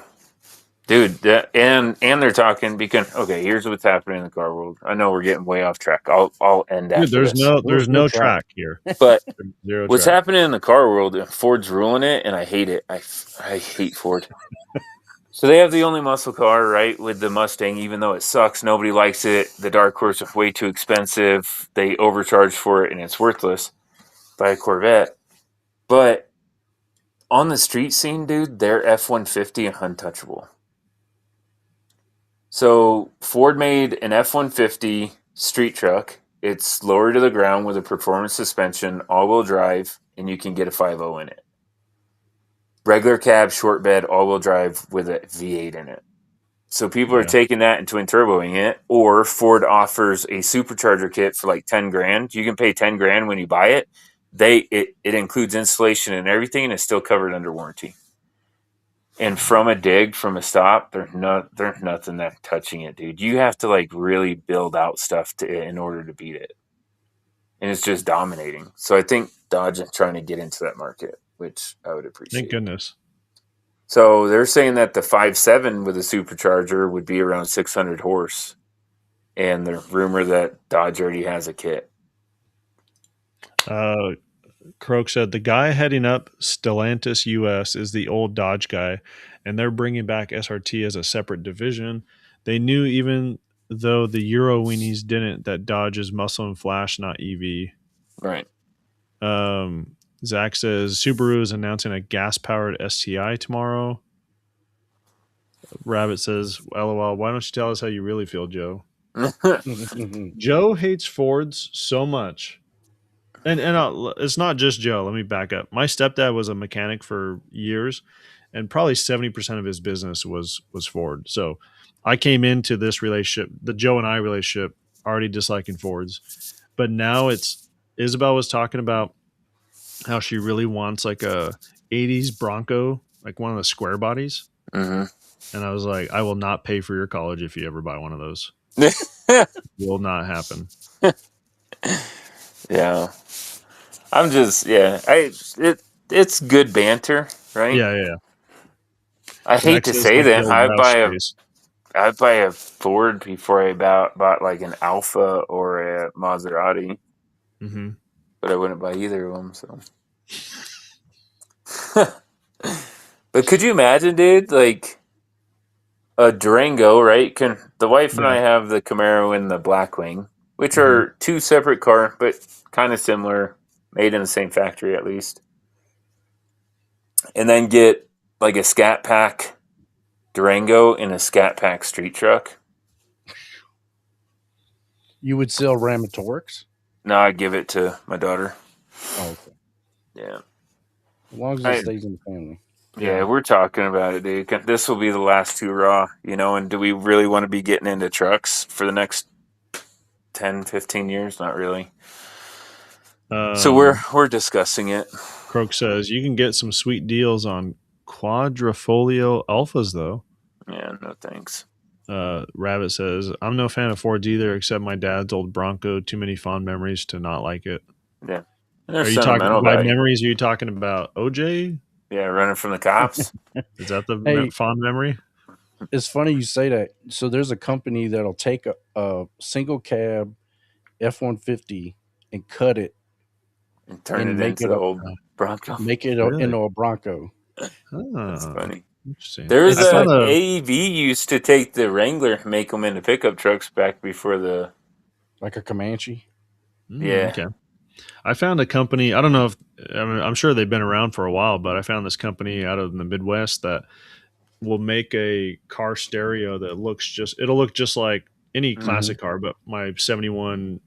Dude, and they're talking because here's what's happening in the car world. I know we're getting way off track. I'll end after there's this. There's no track here. But Zero what's track. happening in the car world, Ford's ruling it, and I hate it. I hate Ford. So they have the only muscle car, right, with the Mustang, even though it sucks. Nobody likes it. The Dark Horse is way too expensive. They overcharge for it, and it's worthless. Buy a Corvette. But on the street scene, dude, they're F-150 and untouchable. So Ford made an F-150 street truck. It's lower to the ground with a performance suspension, all-wheel drive, and you can get a 5.0 in it. Regular cab, short bed, all-wheel drive with a V8 in it. So people are taking that and twin turboing it, or Ford offers a supercharger kit for like 10 grand. You can pay 10 grand when you buy it. It includes installation and everything, and it's still covered under warranty. And from a dig, from a stop, there's nothing that touching it, dude. You have to like really build out stuff in order to beat it. And it's just dominating. So I think Dodge is trying to get into that market, which I would appreciate. Thank goodness. So they're saying that the 5.7 with a supercharger would be around 600 horse. And the rumor that Dodge already has a kit. Croak said the guy heading up Stellantis US is the old Dodge guy, and they're bringing back SRT as a separate division. They knew, even though the Euro weenies didn't, that Dodge is muscle and flash, not EV. Right. Zach says Subaru is announcing a gas-powered STI tomorrow. Rabbit says, LOL, why don't you tell us how you really feel, Joe? Joe hates Fords so much. And it's not just Joe. Let me back up. My stepdad was a mechanic for years, and probably 70% of his business was Ford. So I came into this relationship, the Joe and I relationship, already disliking Fords. But now Isabel was talking about how she really wants like a 80s Bronco, like one of the square bodies. Mm-hmm. And I was like, I will not pay for your college if you ever buy one of those. Will not happen. Yeah. I'm just, it's good banter, right? Yeah. I hate to say that. I'd buy a Ford before I bought like an Alpha or a Maserati. Mm-hmm. But I wouldn't buy either of them, so. But could you imagine, dude, like a Durango, right? The wife and I have the Camaro and the Blackwing, which are two separate cars, but kind of similar, made in the same factory at least. And then get like a Scat Pack Durango in a Scat Pack street truck. You would sell Ramatorx? No, I'd give it to my daughter. Oh, okay. Yeah. As long as it stays in the family. Yeah, we're talking about it, dude. This will be the last two raw, and do we really want to be getting into trucks for the next 10, 15 years? Not really. So we're discussing it. Croak says you can get some sweet deals on quadrifolio alphas, though. Yeah, no thanks. Rabbit says I'm no fan of Fords either, except my dad's old Bronco. Too many fond memories to not like it. Yeah. Are you talking about memories? Are you talking about OJ? Yeah, running from the cops. Is that the fond memory? It's funny you say that. So there's a company that'll take a single cab F-150 and cut it and turn it into the old Bronco. Make it into a Bronco. That's funny. Interesting. There's AEV used to take the Wrangler, make them into pickup trucks back before the... Like a Comanche? Yeah. Okay. I found a company, I don't know if, I'm sure they've been around for a while, but I found this company out of the Midwest that will make a car stereo that it'll look just like any classic car, but my 71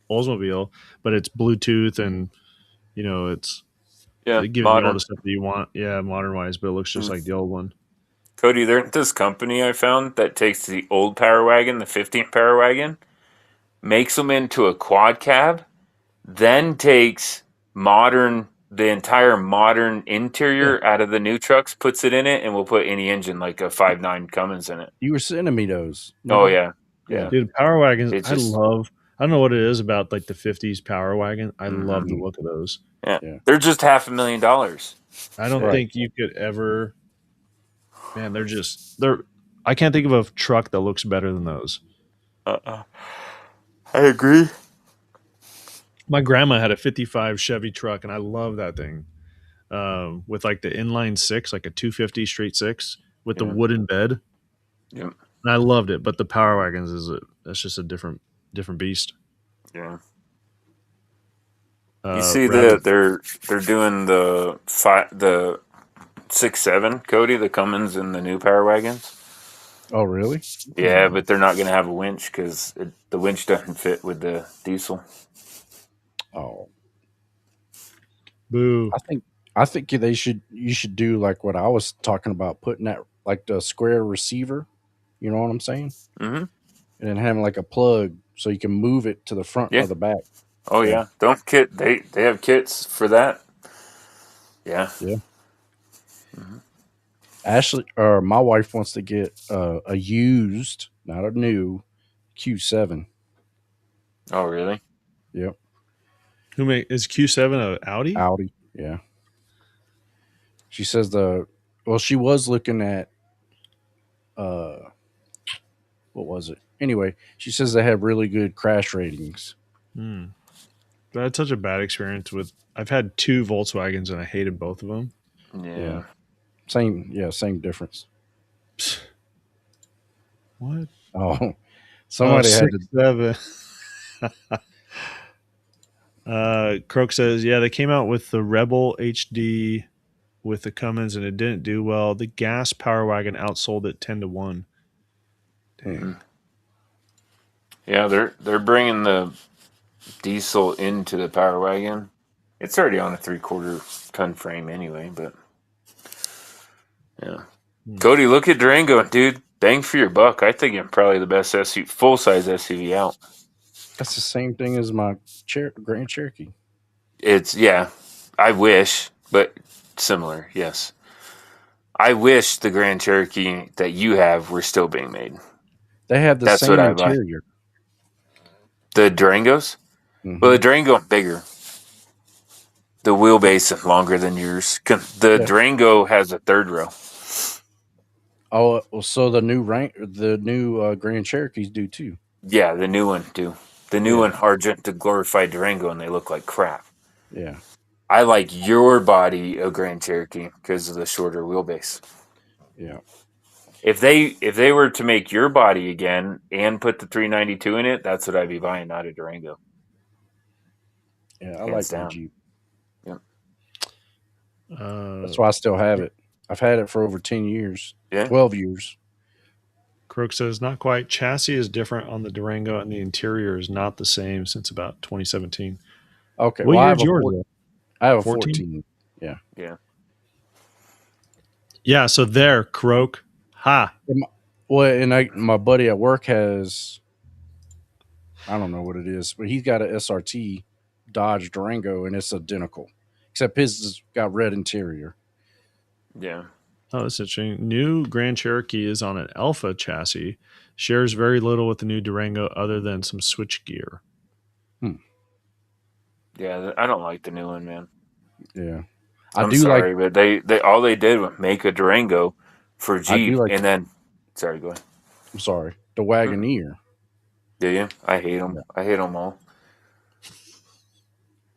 Oldsmobile, but it's Bluetooth and it's Yeah, it gives you all modern. the stuff that you want. Yeah, modern wise, but it looks just Mm. like the old one. Cody, there's this company I found that takes the old Power Wagon, the 15 Power Wagon, makes them into a quad cab, then takes the entire modern Yeah. interior out of the new trucks, puts it in it, and will put any engine like a 5.9 Cummins in it. You were sending me those. Oh Remember? yeah, Yeah. yeah. Dude, power wagons, It's I just love. I don't know what it is about like the 50s power wagon. I love the Mhm. look of those. yeah. Yeah. They're just $500,000. I don't Right. think you could ever. Man, they're. I can't think of a truck that looks better than those. Uh-uh. I agree. My grandma had a 55 Chevy truck, and I love that thing. With like the inline six, like a 250 straight six with the Yeah. wooden bed. Yeah. And I loved it, but the power wagons that's just a different beast. Yeah. You see Rabbit. they're doing the 6.7 Cody, the Cummins and the new Power Wagons. Oh, really? Yeah, but they're not going to have a winch because the winch doesn't fit with the diesel. Oh, Boo. I think you should do like what I was talking about, putting that like the square receiver. You know what I'm saying? Mm-hmm. And then having like a plug so you can move it to the front Yeah. or the back. Oh Yeah. yeah. Don't kit. They have kits for that. Yeah. Yeah. Ashley or my wife wants to get a used, not a new Q7. Oh really? Yep. Is Q7 a Audi? Audi. Yeah. She says she was looking at uh what was it? Anyway, she says they have really good crash ratings. Hmm. I had such a bad experience with. I've had two Volkswagens and I hated both of them. Yeah. Yeah. Same difference. What? Oh, Oh, somebody had six to. seven. Croak says, yeah, they came out with the Rebel HD with the Cummins and it didn't do well. The gas power wagon outsold it 10-1. Hmm. Dang. Yeah. They're bringing the diesel into the Power Wagon. It's already on a 3/4 ton frame anyway, but yeah. Hmm. Cody, look at Durango, dude. Bang for your buck. I think it's probably the best SUV, full size SUV out. That's the same thing as my Grand Cherokee. It's yeah. I wish, but similar. Yes. I wish the Grand Cherokee that you have were still being made. They have the That's what same I buy. interior. The Durangos. Well, Hmm. the Durango bigger. The wheelbase is longer than yours. The Yeah. Durango has a third row. Oh, well, so the new Grand Cherokees do too. Yeah, the new one do. The new Yeah. one are just a glorified Durango, and they look like crap. Yeah. I like your body of Grand Cherokee because of the shorter wheelbase. Yeah. If they were to make your body again and put the 392 in it, that's what I'd be buying, not a Durango. Yeah. I Hands like my down. Jeep. Yep. That's why I still have it. I've had it for over 10 years, Yeah. 12 years. Croak says, not quite. Chassis is different on the Durango and the interior is not the same since about 2017. Okay. What Well, year is yours? I have a 14? 14. Yeah. Yeah. Yeah, so there, Croak. Ha. Well, my buddy at work has, I don't know what it is, but he's got a SRT Dodge Durango and it's identical, except his has got red interior. Yeah. Oh, that's interesting. New Grand Cherokee is on an Alpha chassis. Shares very little with the new Durango other than some switch gear. Yeah. I don't like the new one, man. Yeah. I'm sorry, but they all they did was make a Durango for I do Jeep, like, and then sorry, go ahead. I'm sorry, the Wagoneer. Do you? I hate them. Yeah. I hate them all.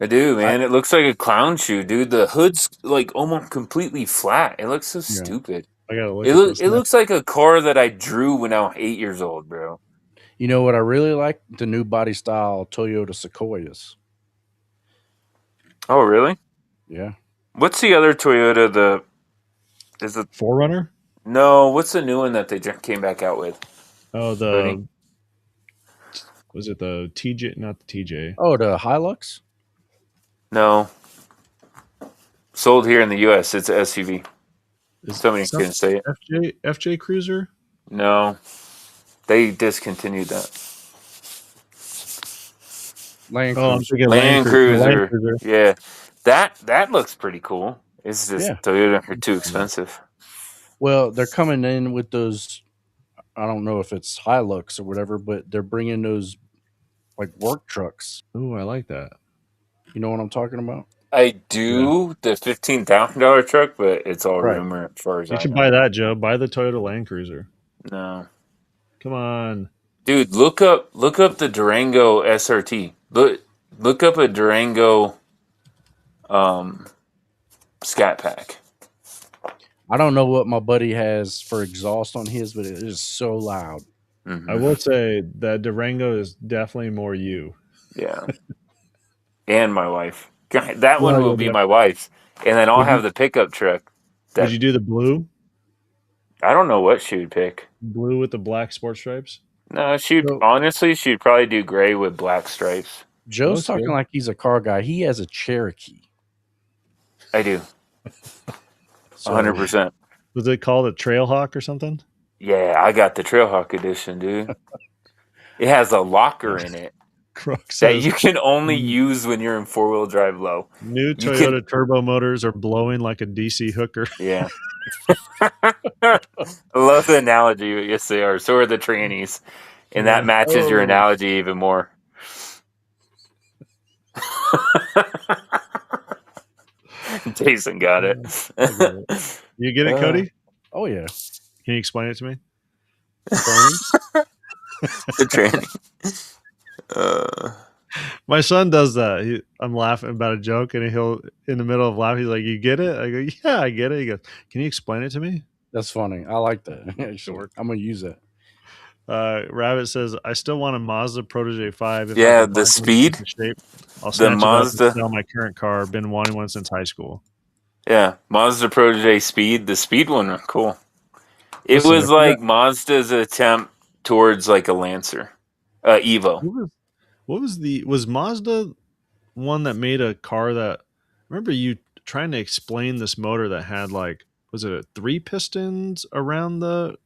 I do, I, man. It looks like a clown shoe, dude. The hood's like almost completely flat. It looks so yeah. stupid. I gotta look It at this. it looks like a car that I drew when I was 8 years old, bro. You know what I really like? The new body style Toyota Sequoias. Oh, really? Yeah. What's the other Toyota? Is it? Forerunner? No, what's the new one that they just came back out with? Oh, Cody? was it the TJ? Not the TJ. Oh, the Hilux. No. Sold here in the U.S. It's an SUV. Is Somebody some can say it. FJ Cruiser? No. They discontinued that. Land Oh, I'm Cruiser. thinking Land Land Cruiser. Cruiser. Yeah. That looks pretty cool. It's just Yeah. Toyota are too expensive. Well, they're coming in with those. I don't know if it's Hilux or whatever, but they're bringing those like work trucks. Ooh, I like that. You know what I'm talking about? I do the $15,000 truck, but it's all Right. rumor as far as You I should know. buy that, Joe. Buy the Toyota Land Cruiser. No. Come on. Dude, look up the Durango SRT. Look up a Durango Scat Pack. I don't know what my buddy has for exhaust on his, but it is so loud. Mm-hmm. I will say that Durango is definitely more you. Yeah. And my wife. God, that one Well, will yeah, be but my wife. And then I'll would have you the pickup truck. would That you do the I don't know what she would pick. blue with the black sports stripes? No, So she'd probably do gray with black stripes. That Joe's looks talking good. like he's a car guy. He has a Cherokee. I do. So 100%. Was it called a Trailhawk or something? Yeah, I got the Trailhawk edition, dude. It has a locker in it Crook that says you can only use when you're in four-wheel drive low. new You can, Toyota turbo motors are blowing like a DC hooker. yeah. I love the analogy. Yes, they are. So are the trannies. And that Yeah. matches your oh, analogy even more. Jason got it. I get it. You get it, Cody? oh yeah. Can you explain it to me? For me? The tranny. My son does that. I'm laughing about a joke, and he'll, in the middle of laughing, he's like, "You get it?" I go, "Yeah, I get it." He goes, "Can you explain it to me?" That's funny. I like that. Actually, I'm gonna use that. Rabbit says, "I still want a Mazda Protege 5 if I Yeah, can the find one in speed, decent shape. I'll the snatch it up and Mazda. sell my current car. Been wanting one since high school." Yeah, Mazda Protege Speed. The Speed one, cool. It Listen, was if you got like Mazda's attempt towards like a Lancer, Evo. was Mazda one that made a car that, remember you trying to explain this motor that had like, was it a 3 pistons around the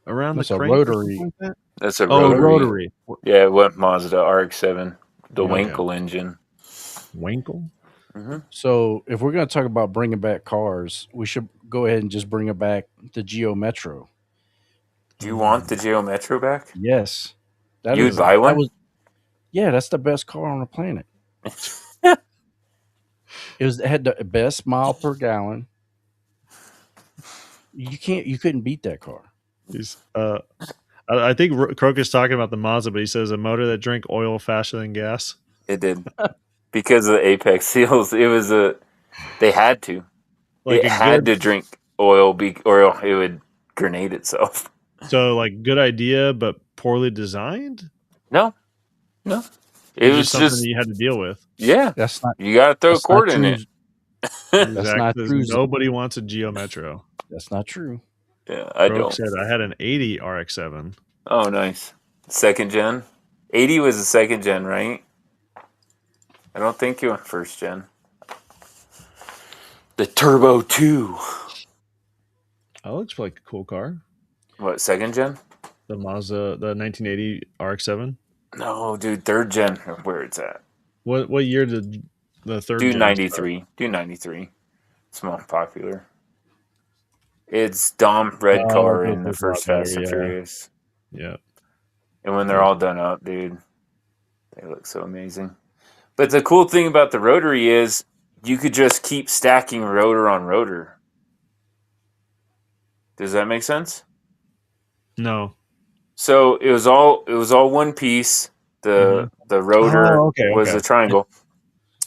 That's a crank or something rotary. like that? That's a Oh, rotary. rotary. Yeah, what Mazda RX-7, the Yeah. Winkle engine. Winkle. Mm-hmm. So if we're gonna talk about bringing back cars, we should go ahead and just bring it back the Geo Metro. Do you want the Geo Metro back? Yes, that You'd is buy that one? was that's the best car on the planet. It had the best mile per gallon. You couldn't beat that car. He's I think Croak is talking about the Mazda, but he says a motor that drank oil faster than gas. It did. Because of the apex seals, they had to. Like It a had good, to drink oil, or it would grenade itself. so like good idea, but poorly designed. No, no. It It was just was something that just, you had to deal with. yeah, That's not you got to throw a that's not cord in true. it. That's not Exactly. true. Nobody wants a Geo Metro. That's not true. Yeah, I Croak don't. said I had an 80 RX-7. Oh, nice. Second gen? 80 was the second gen, right? I don't think you went first gen. The Turbo 2. That looks like a cool car. What, second gen? The Mazda, the 1980 RX-7. No, dude, third gen. Where it's at. What year did the third Do gen start? 93. Do 93. It's more popular. It's Dom red car Those in the look a lot first better. Fast and Yeah, Furious. yeah. And when they're all done up, dude, they look so amazing. But the cool thing about the rotary is you could just keep stacking rotor on rotor. Does that make sense? No. So it was all one piece. The rotor Oh, okay, was okay. a triangle,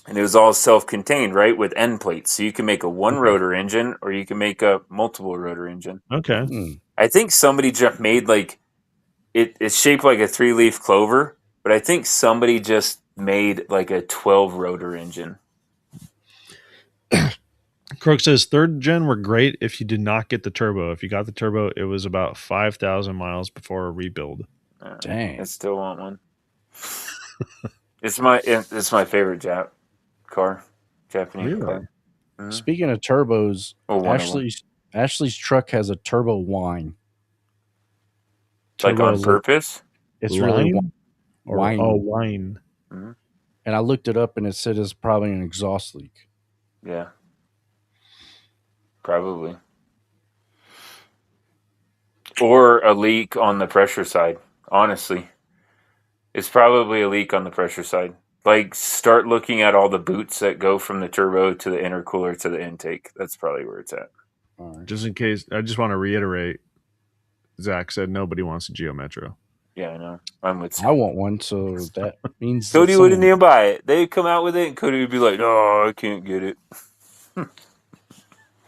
and it was all self-contained, right, with end plates. So you can make a one Okay. rotor engine, or you can make a multiple rotor engine. Okay. Hmm. I think somebody just made like it's shaped like a 3-leaf clover, but I think somebody just made like a 12 rotor engine. Croak says third gen were great if you did not get the turbo. If you got the turbo, it was about 5,000 miles before a rebuild. Dang. I still want one. It's my favorite car, Japanese Really? car. Mm-hmm. Speaking of turbos, Oh, Ashley's truck has a turbo whine. Like Turbo on purpose? It's really line? Or, whiny. oh, wine. Mm-hmm. And I looked it up and it said it's probably an exhaust leak. Yeah. Probably. Or a leak on the pressure side, honestly. It's probably a leak on the pressure side. Like, start looking at all the boots that go from the turbo to the intercooler to the intake. That's probably where it's at. All right. Just in case, I just want to reiterate, Zach said nobody wants a Geo Metro. Yeah, I know. I'm with I want one, so that means Cody that wouldn't someone- even buy it. They'd come out with it, and Cody would be like, "No, I can't get it."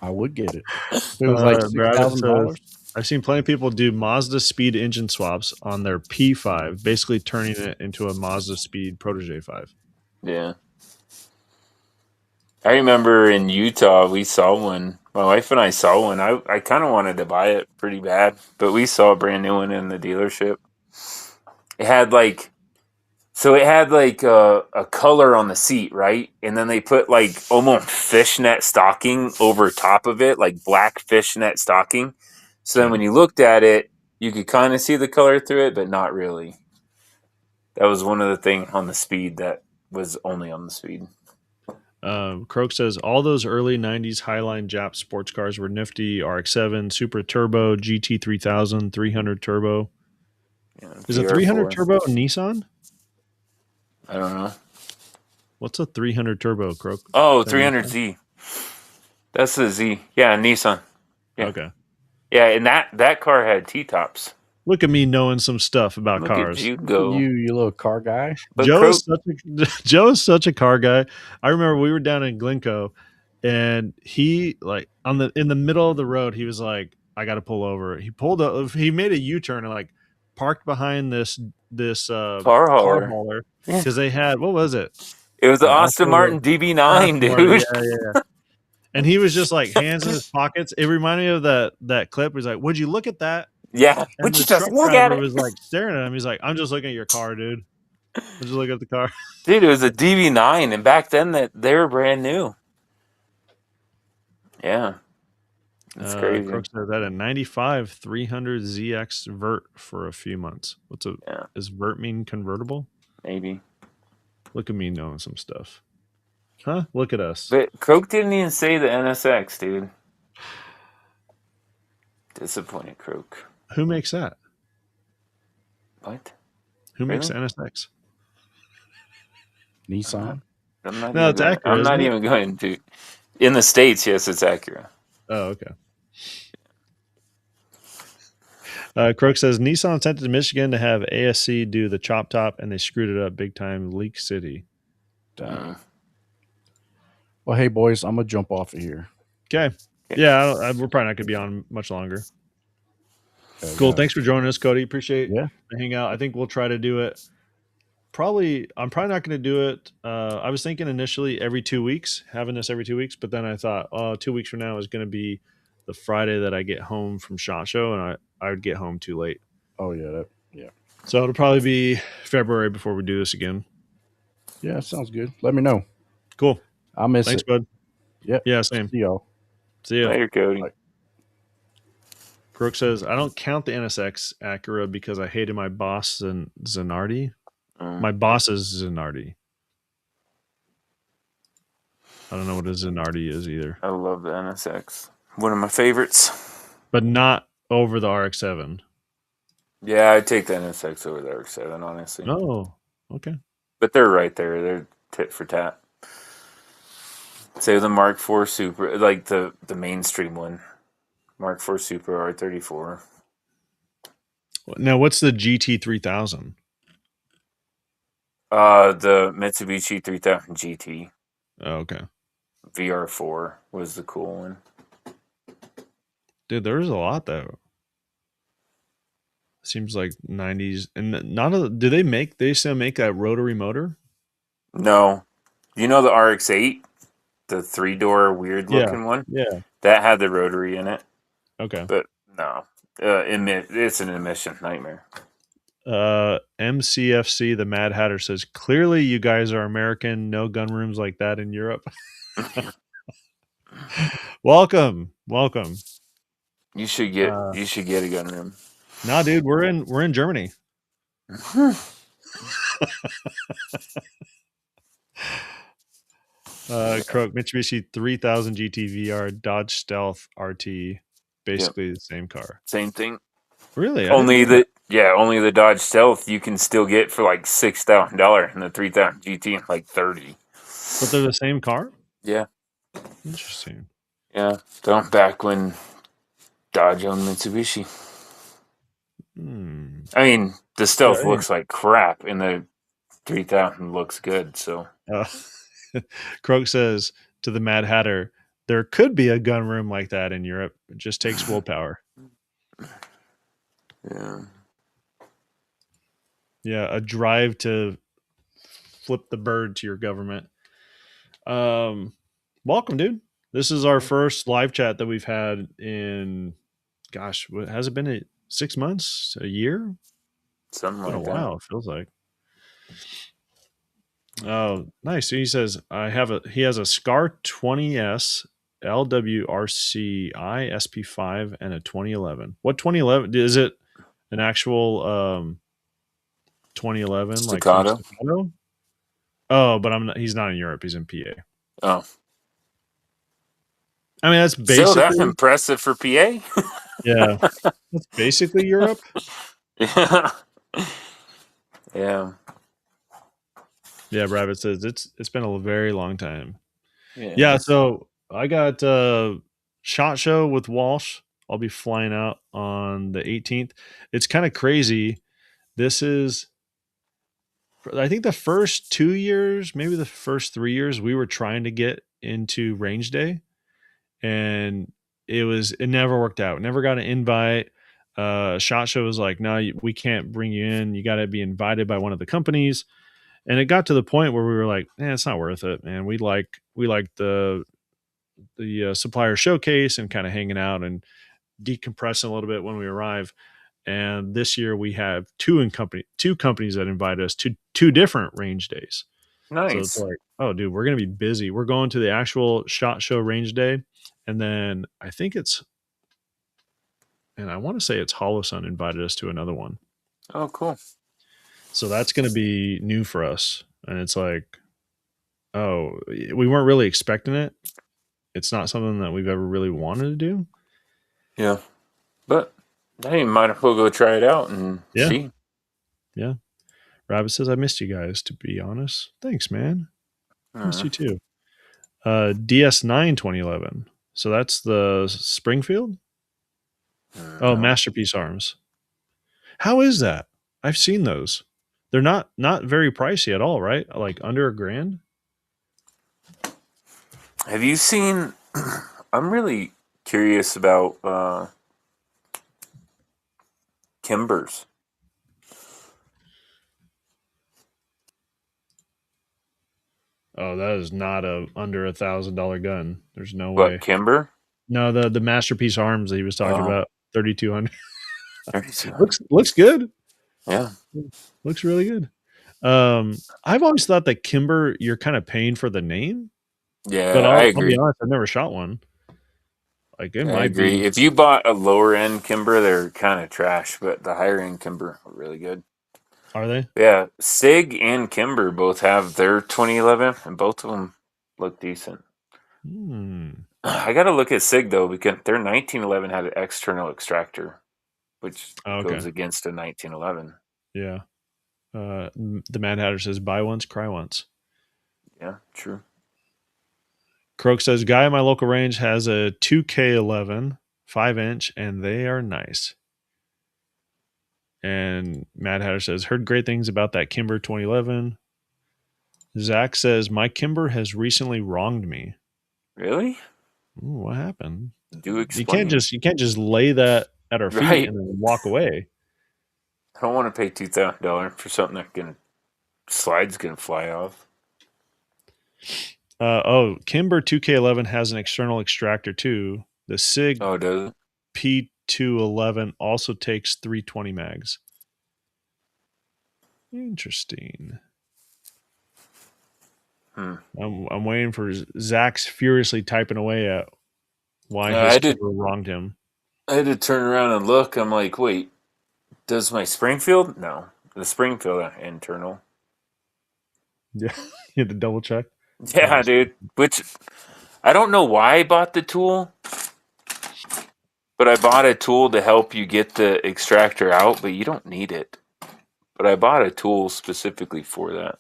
I would get it. If it was like Brad $6,000. says, I've seen plenty of people do Mazda Speed engine swaps on their P5, basically turning it into a Mazda Speed Protege 5. Yeah. I remember in Utah, we saw one. My wife and I saw one. I kind of wanted to buy it pretty bad, but we saw a brand new one in the dealership. It had like a color on the seat, right? And then they put like almost fishnet stocking over top of it, like black fishnet stocking. So then when you looked at it, you could kind of see the color through it, but not really. That was one of the things on the Speed that was only on the Speed. Croak says all those early 90s Highline Jap sports cars were nifty. RX-7, Super Turbo, GT3000, 300 Turbo. Yeah, Is a 300 Turbo a Nissan? I don't know. What's a 300 Turbo, Croak? Oh, 300Z. That's the Z. Yeah, Nissan. Yeah. Okay. Yeah, and that car had T-tops. Look at me knowing some stuff about Look cars. at you go. You little car guy. But Joe is such a car guy. I remember we were down in Glencoe, and he like in the middle of the road, he was like, "I got to pull over." He pulled up. He made a U-turn and like parked behind this car hauler Yeah. because they had, what was it? It was the Aston Aston Martin DB9, dude. Yeah. And he was just like hands in his pockets. It reminded me of that clip. He's like, "Would you look at that?" Yeah. And Would the you just truck look at driver it? was like staring at him. He's like, "I'm just looking at your car, dude. I'm just looking at the car." Dude, it was a DB9, and back then they were brand new. Yeah. That's crazy. Crook says that a 95 300 ZX Vert for a few months. Is Vert mean convertible? Maybe. Look at me knowing some stuff. Huh? Look at us. But Croak didn't even say the NSX, dude. Disappointed, Croak. Who makes that? What? Who makes the NSX? Nissan. It's Acura. I'm not even going to. In the States, yes, it's Acura. Oh, okay. Croak says Nissan sent it to Michigan to have ASC do the chop top, and they screwed it up big time. Leak City. Well, hey boys, I'm gonna jump off of here. Okay. Yeah, we're probably not gonna be on much longer. Okay, cool. guys. Thanks for joining us, Cody. Appreciate the hangout. I think we'll try to do it. I'm probably not going to do it. I was thinking initially every 2 weeks, having this every 2 weeks, but then I thought, 2 weeks from now is going to be the Friday that I get home from SHOT Show, and I would get home too late. Oh yeah, yeah. So it'll probably be February before we do this again. Yeah, sounds good. Let me know. Cool. I'll miss Thanks, it. bud. Yep. Yeah, same. See y'all. See ya. Later, Cody. Bye. Crook says, I don't count the NSX Acura because I hated my boss Zanardi. My boss is Zanardi. I don't know what a Zanardi is either. I love the NSX. One of my favorites. But not over the RX-7. Yeah, I'd take the NSX over the RX-7, honestly. Oh, okay. But they're right there. They're tit for tat. Say the Mark IV Super, like the mainstream one. Mark IV Super R34. Now, what's the GT3000? The Mitsubishi 3000 GT. Oh, okay. VR4 was the cool one. Dude, there's a lot though. Seems like 90s, and they still make that rotary motor? No. You know the RX-8? the 3-door weird Yeah. looking one. Yeah. That had the rotary in it. Okay. But no, it's an emission nightmare. MCFC, the Mad Hatter says, clearly you guys are American. No gun rooms like that in Europe. Welcome. You should get a gun room. Nah, dude, we're in Germany. Croak Mitsubishi 3000 GT Dodge Stealth RT, basically the same car. Same thing. Really? Only the Dodge Stealth you can still get for like $6,000, and the 3000 GT like $30,000. But they're the same car? Yeah. Interesting. Yeah. Don't back when Dodge owned Mitsubishi. I mean, the Stealth looks like crap, and the 3000 looks good. So, Croak says to the Mad Hatter, there could be a gun room like that in Europe. It just takes willpower. Yeah. Yeah, a drive to flip the bird to your government. Welcome, dude. This is our first live chat that we've had in, gosh, what has it been? 6 months? A year? Something Been like a that. while, it feels like. Oh, nice. So he says he has a Scar 20S LWRCI SP5 and a 2011. What 2011 is it? An actual 2011 Staccato? like Staccato? Oh, but he's not in Europe. He's in PA. Oh. I mean, that's basically Still, that's impressive for PA. Yeah. That's basically Europe. Yeah. Yeah. Yeah, Rabbit says it's been a very long time. Yeah, so I got SHOT Show with Walsh. I'll be flying out on the 18th. It's kind of crazy. This is, I think, the first 2 years, maybe the first 3 years, we were trying to get into range day, and it never worked out. Never got an invite. SHOT Show was like, no, we can't bring you in. You got to be invited by one of the companies. And it got to the point where we were like, it's not worth it, man. We like the supplier showcase and kind of hanging out and decompressing a little bit when we arrive. And this year we have two companies that invite us to 2 different range days. Nice. So it's like, oh, dude, we're going to be busy. We're going to the actual SHOT Show range day. And then I want to say it's Holosun invited us to another one. Oh, cool. So that's going to be new for us. And it's like, oh, we weren't really expecting it. It's not something that we've ever really wanted to do. Yeah. But hey, might as well go try it out and see. Yeah. Rabbit says, I missed you guys, to be honest. Thanks, man. Missed you too. DS9 2011. So that's the Springfield? Oh, Masterpiece Arms. How is that? I've seen those. They're not very pricey at all, right? Like under $1,000. Have you seen? I'm really curious about Kimbers. Oh, that is not a under $1,000 gun. There's no way. What, Kimber? No, the Masterpiece Arms that he was talking about, 3,200. 3,200. looks good. Yeah, looks really good. I've always thought that Kimber, you're kind of paying for the name. Yeah, but I I'll agree. be honest, I've never shot one. Like it I might agree. be. If you bought a lower end Kimber, they're kind of trash, but the higher end Kimber are really good. Are they? Yeah, Sig and Kimber both have their 2011, and both of them look decent. I got to look at Sig though, because their 1911 had an external extractor, which goes against a 1911. Yeah. The Mad Hatter says, buy once, cry once. Yeah, true. Croak says, guy in my local range has a 2K11 5-inch, and they are nice. And Mad Hatter says, heard great things about that Kimber 2011. Zach says, my Kimber has recently wronged me. Really? Ooh, what happened? Do explain. You can't just lay that at our feet and then walk away. I don't want to pay $2,000 for something that slide's gonna fly off. Kimber 2K11 has an external extractor too. The Sig Oh, does it? P211 also takes 320 mags. Interesting. I'm waiting for Zach's furiously typing away at why his Kimber wronged him. I had to turn around and look. I'm like, wait, does my Springfield? No, the Springfield internal. Yeah, you had to double check. Yeah, dude. Which I don't know why I bought the tool, but I bought a tool to help you get the extractor out, but you don't need it. But I bought a tool specifically for that.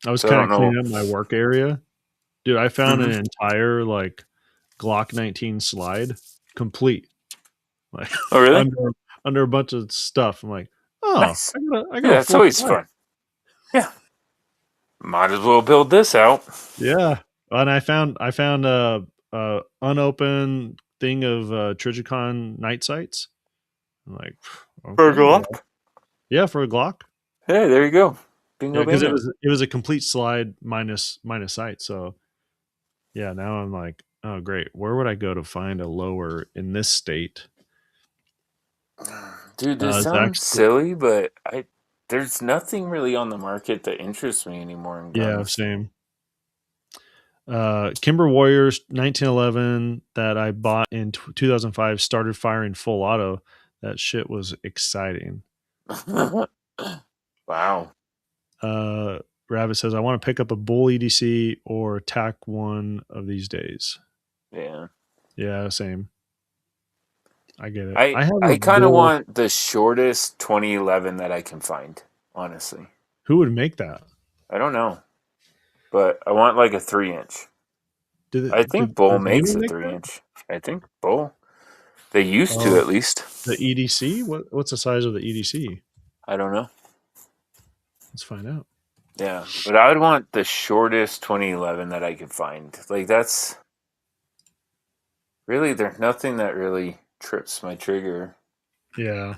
I was kind of cleaning up my work area. Dude, I found an entire like Glock 19 slide complete. Like, oh, really? Under a bunch of stuff. I'm like, oh, nice. I got yeah, that's always fun. Yeah. Might as well build this out. Yeah. And I found a unopened thing of Trigicon night sights. I'm like, okay, for a Glock? Yeah, for a Glock. Hey, there you go. Bingo, because it was a complete slide minus sight. So yeah, now I'm like, oh great, where would I go to find a lower in this state? Dude, this sounds silly, but there's nothing really on the market that interests me anymore in guns. Yeah, same. Kimber Warriors 1911 that I bought in 2005 started firing full auto. That shit was exciting. Wow. Rabbit says, I want to pick up a Bull EDC or TAC one of these days. Yeah. Yeah, same. I get it. I kind of want the shortest 2011 that I can find, honestly. Who would make that? I don't know. But I want like a 3-inch. I think Bull makes a 3-inch. I think Bull. They used to, at least. The EDC? What's the size of the EDC? I don't know. Let's find out. Yeah, but I would want the shortest 2011 that I could find. Like, that's... Really, there's nothing that really trips my trigger. Yeah.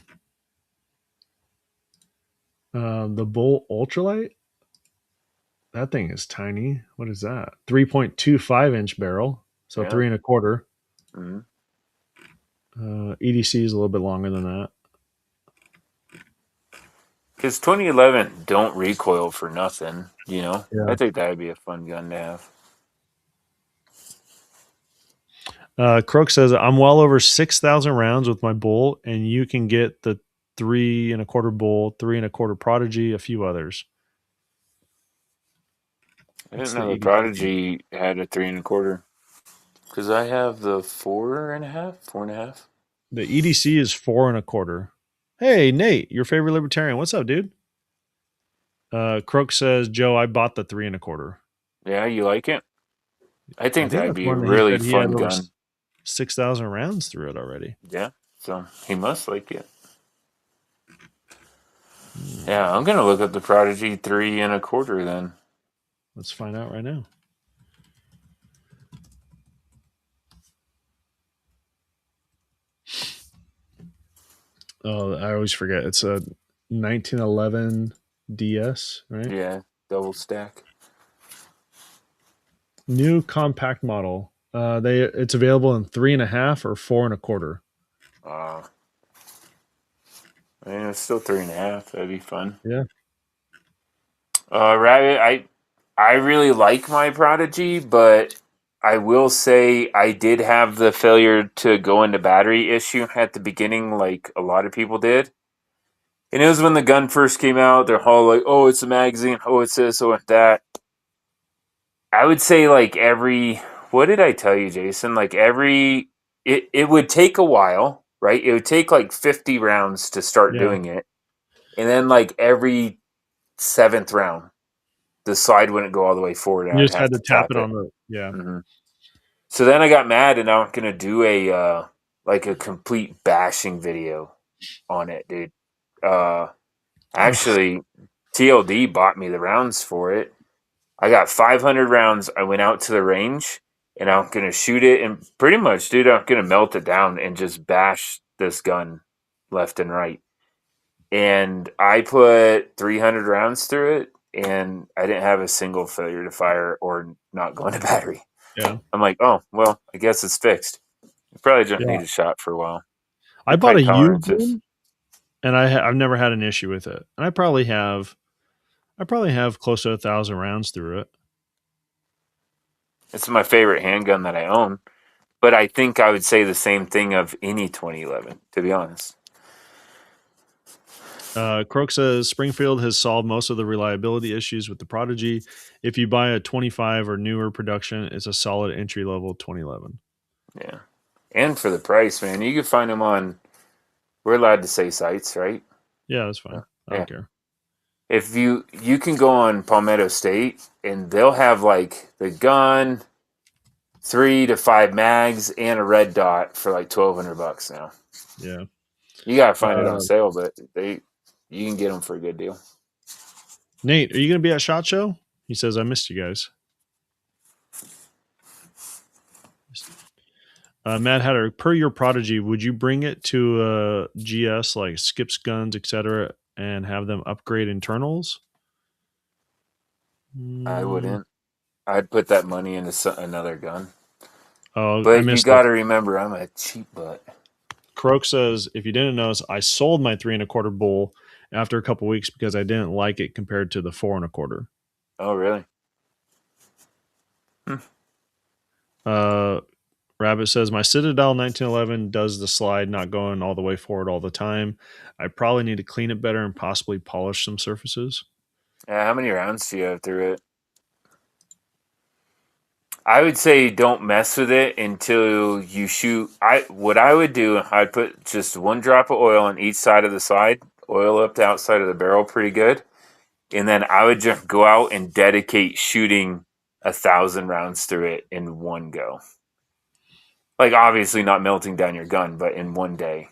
The Bull Ultralight? That thing is tiny. What is that? 3.25-inch barrel. So 3 1/4. Mm-hmm. EDC is a little bit longer than that. Because 2011 don't recoil for nothing, you know? Yeah. I think that would be a fun gun to have. Croak says, I'm well over 6,000 rounds with my Bull, and you can get the 3 1/4 Bull, 3 1/4 Prodigy, a few others. I didn't know the Prodigy had a 3 1/4. Because I have the 4.5. The EDC is 4 1/4. Hey, Nate, your favorite libertarian. What's up, dude? Croak says, Joe, I bought the 3 1/4. Yeah, you like it? I think that'd be a really fun gun. 6,000 rounds through it already. Yeah, so he must like it. Yeah, I'm gonna look up the Prodigy 3 1/4 then. Let's find out right now. Oh, I always forget. It's a 1911 DS, right? Yeah, double stack. New compact model. It's available in 3 1/2 or 4 1/4. I mean, it's still 3 1/2. That'd be fun. Yeah. Rabbit, I really like my Prodigy, but I will say I did have the failure to go into battery issue at the beginning, like a lot of people did. And it was when the gun first came out. They're all like, "Oh, it's a magazine. Oh, it's this. Oh, it's that." I would say like what did I tell you, Jason? Like it would take a while, right? It would take like 50 rounds to start doing it. And then like every 7th round, the slide wouldn't go all the way forward. You just had to tap it on the, Mm-hmm. So then I got mad, and I'm going to do a complete bashing video on it, dude. Actually, TLD bought me the rounds for it. I got 500 rounds. I went out to the range, and I'm going to shoot it. And pretty much, dude, I'm going to melt it down and just bash this gun left and right. And I put 300 rounds through it, and I didn't have a single failure to fire or not going to battery. Yeah. I'm like, oh, well, I guess it's fixed. You probably just Yeah. need a shot for a while. I Your bought a tight used tolerances. one, and I've never had an issue with it. And I probably have close to 1,000 rounds through it. It's my favorite handgun that I own, but I think I would say the same thing of any 2011, to be honest. Croak says Springfield has solved most of the reliability issues with the Prodigy. If you buy a 25 or newer production, it's a solid entry level 2011. Yeah. And for the price, man, you can find them on, we're allowed to say sites, right? Yeah, that's fine. I Yeah. don't care. If you can go on Palmetto State and they'll have like the gun, 3 to 5 mags, and a red dot for like $1,200 now. Yeah. You gotta find it on sale, but you can get them for a good deal. Nate, are you going to be at SHOT Show? He says, I missed you guys. Mad Hatter, per your Prodigy, would you bring it to GS like Skips Guns, etc., and have them upgrade internals? I wouldn't. I'd put that money into another gun. Oh, but you got to remember, I'm a cheap butt. Croak says, if you didn't notice, I sold my 3 1/4 bull after a couple weeks because I didn't like it compared to the 4 1/4. Oh, really? Rabbit says, my Citadel 1911 does the slide, not going all the way forward all the time. I probably need to clean it better and possibly polish some surfaces. How many rounds do you have through it? I would say don't mess with it until you shoot. What I would do, I'd put just 1 drop of oil on each side of the side, oil up the outside of the barrel pretty good, and then I would just go out and dedicate shooting 1,000 rounds through it in one go. Like, obviously not melting down your gun, but in one day.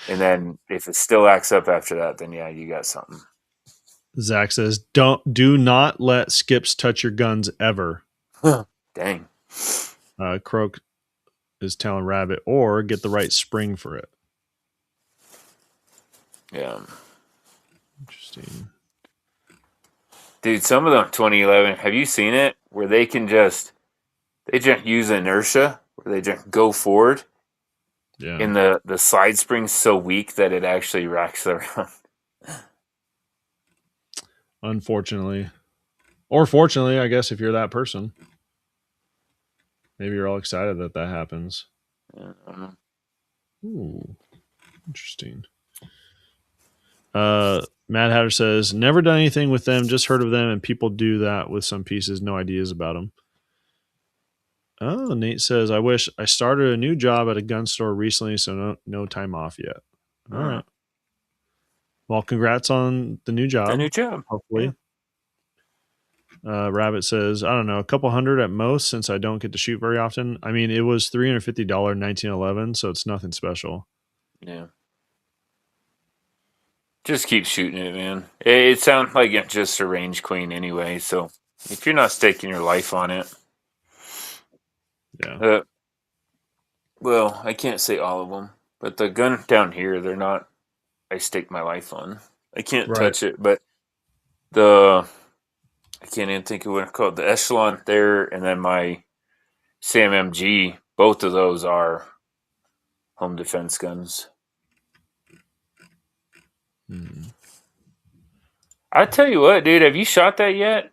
And then if it still acts up after that, then yeah, you got something. Zach says, do not let skips touch your guns ever. Dang. Croak is telling Rabbit, or get the right spring for it. Yeah. Interesting. Dude, some of them 2011, have you seen it? Where they just use inertia, where they just go forward. Yeah. And the slide spring's so weak that it actually racks around. Unfortunately. Or fortunately, I guess, if you're that person. Maybe you're all excited that happens. Ooh. Interesting. Mad Hatter says, never done anything with them, just heard of them, and people do that with some pieces, no ideas about them. Oh, Nate says, I wish I started a new job at a gun store recently, so no time off yet. All right. Well, congrats on the new job. The new job. Hopefully. Yeah. Rabbit says, I don't know, a couple hundred at most since I don't get to shoot very often. I mean, it was $350 in 1911, so it's nothing special. Yeah. Just keep shooting it, man. It sounds like it's just a range queen anyway, so if you're not staking your life on it. Yeah. Well, I can't say all of them, but the gun down here, they're not, I stake my life on. I can't touch it, but I can't even think of what it's called. The Echelon there, and then my Sam MG, both of those are home defense guns. I tell you what, dude, have you shot that yet?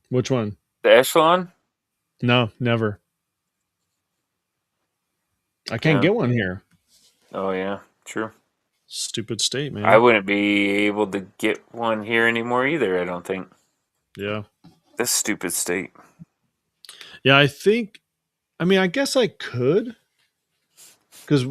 Which one? The Echelon? No, never. I can't get one here. Oh, yeah, true. Stupid state, man. I wouldn't be able to get one here anymore either, I don't think. Yeah. This stupid state. Yeah, I guess I could. Because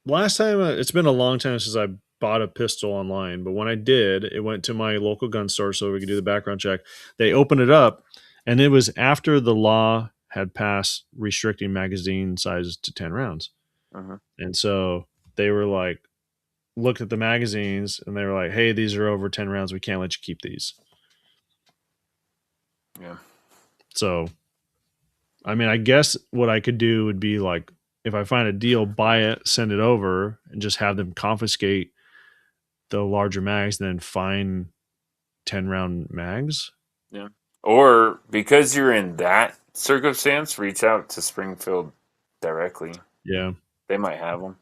last time, it's been a long time since I bought a pistol online, but when I did, it went to my local gun store so we could do the background check. They opened it up, and it was after the law had passed restricting magazine sizes to 10 rounds. And so they were like, looked at the magazines, and they were like, hey, these are over 10 rounds. We can't let you keep these. Yeah. So, I mean, I guess what I could do would be like, if I find a deal, buy it, send it over, and just have them confiscate the larger mags than fine 10-round mags. Yeah. Or because you're in that circumstance, reach out to Springfield directly. Yeah. They might have them.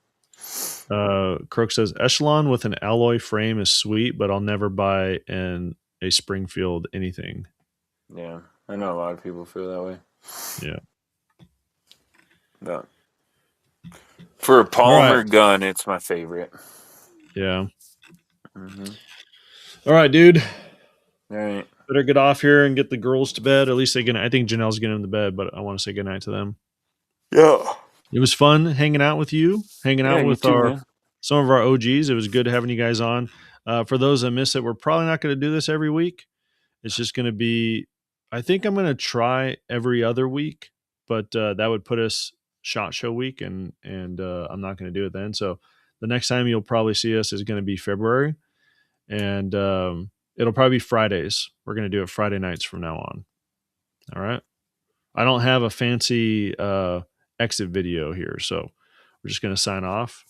Croak says Echelon with an alloy frame is sweet, but I'll never buy a Springfield anything. Yeah. I know a lot of people feel that way. Yeah. But for a Palmer gun, it's my favorite. Yeah. All right, dude. All right. Better get off here and get the girls to bed. At least I think Janelle's getting them to bed, but I want to say goodnight to them. Yeah. It was fun hanging out with you, hanging out with some of our OGs. It was good having you guys on. For those that missed it, we're probably not going to do this every week. It's just going to be, I think I'm going to try every other week, but that would put us SHOT Show week, and I'm not going to do it then. So the next time you'll probably see us is going to be February, and it'll probably be Fridays. We're going to do it Friday nights from now on. All right. I don't have a fancy exit video here, so we're just going to sign off.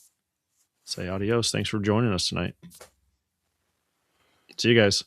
Say adios. Thanks for joining us tonight. See you guys.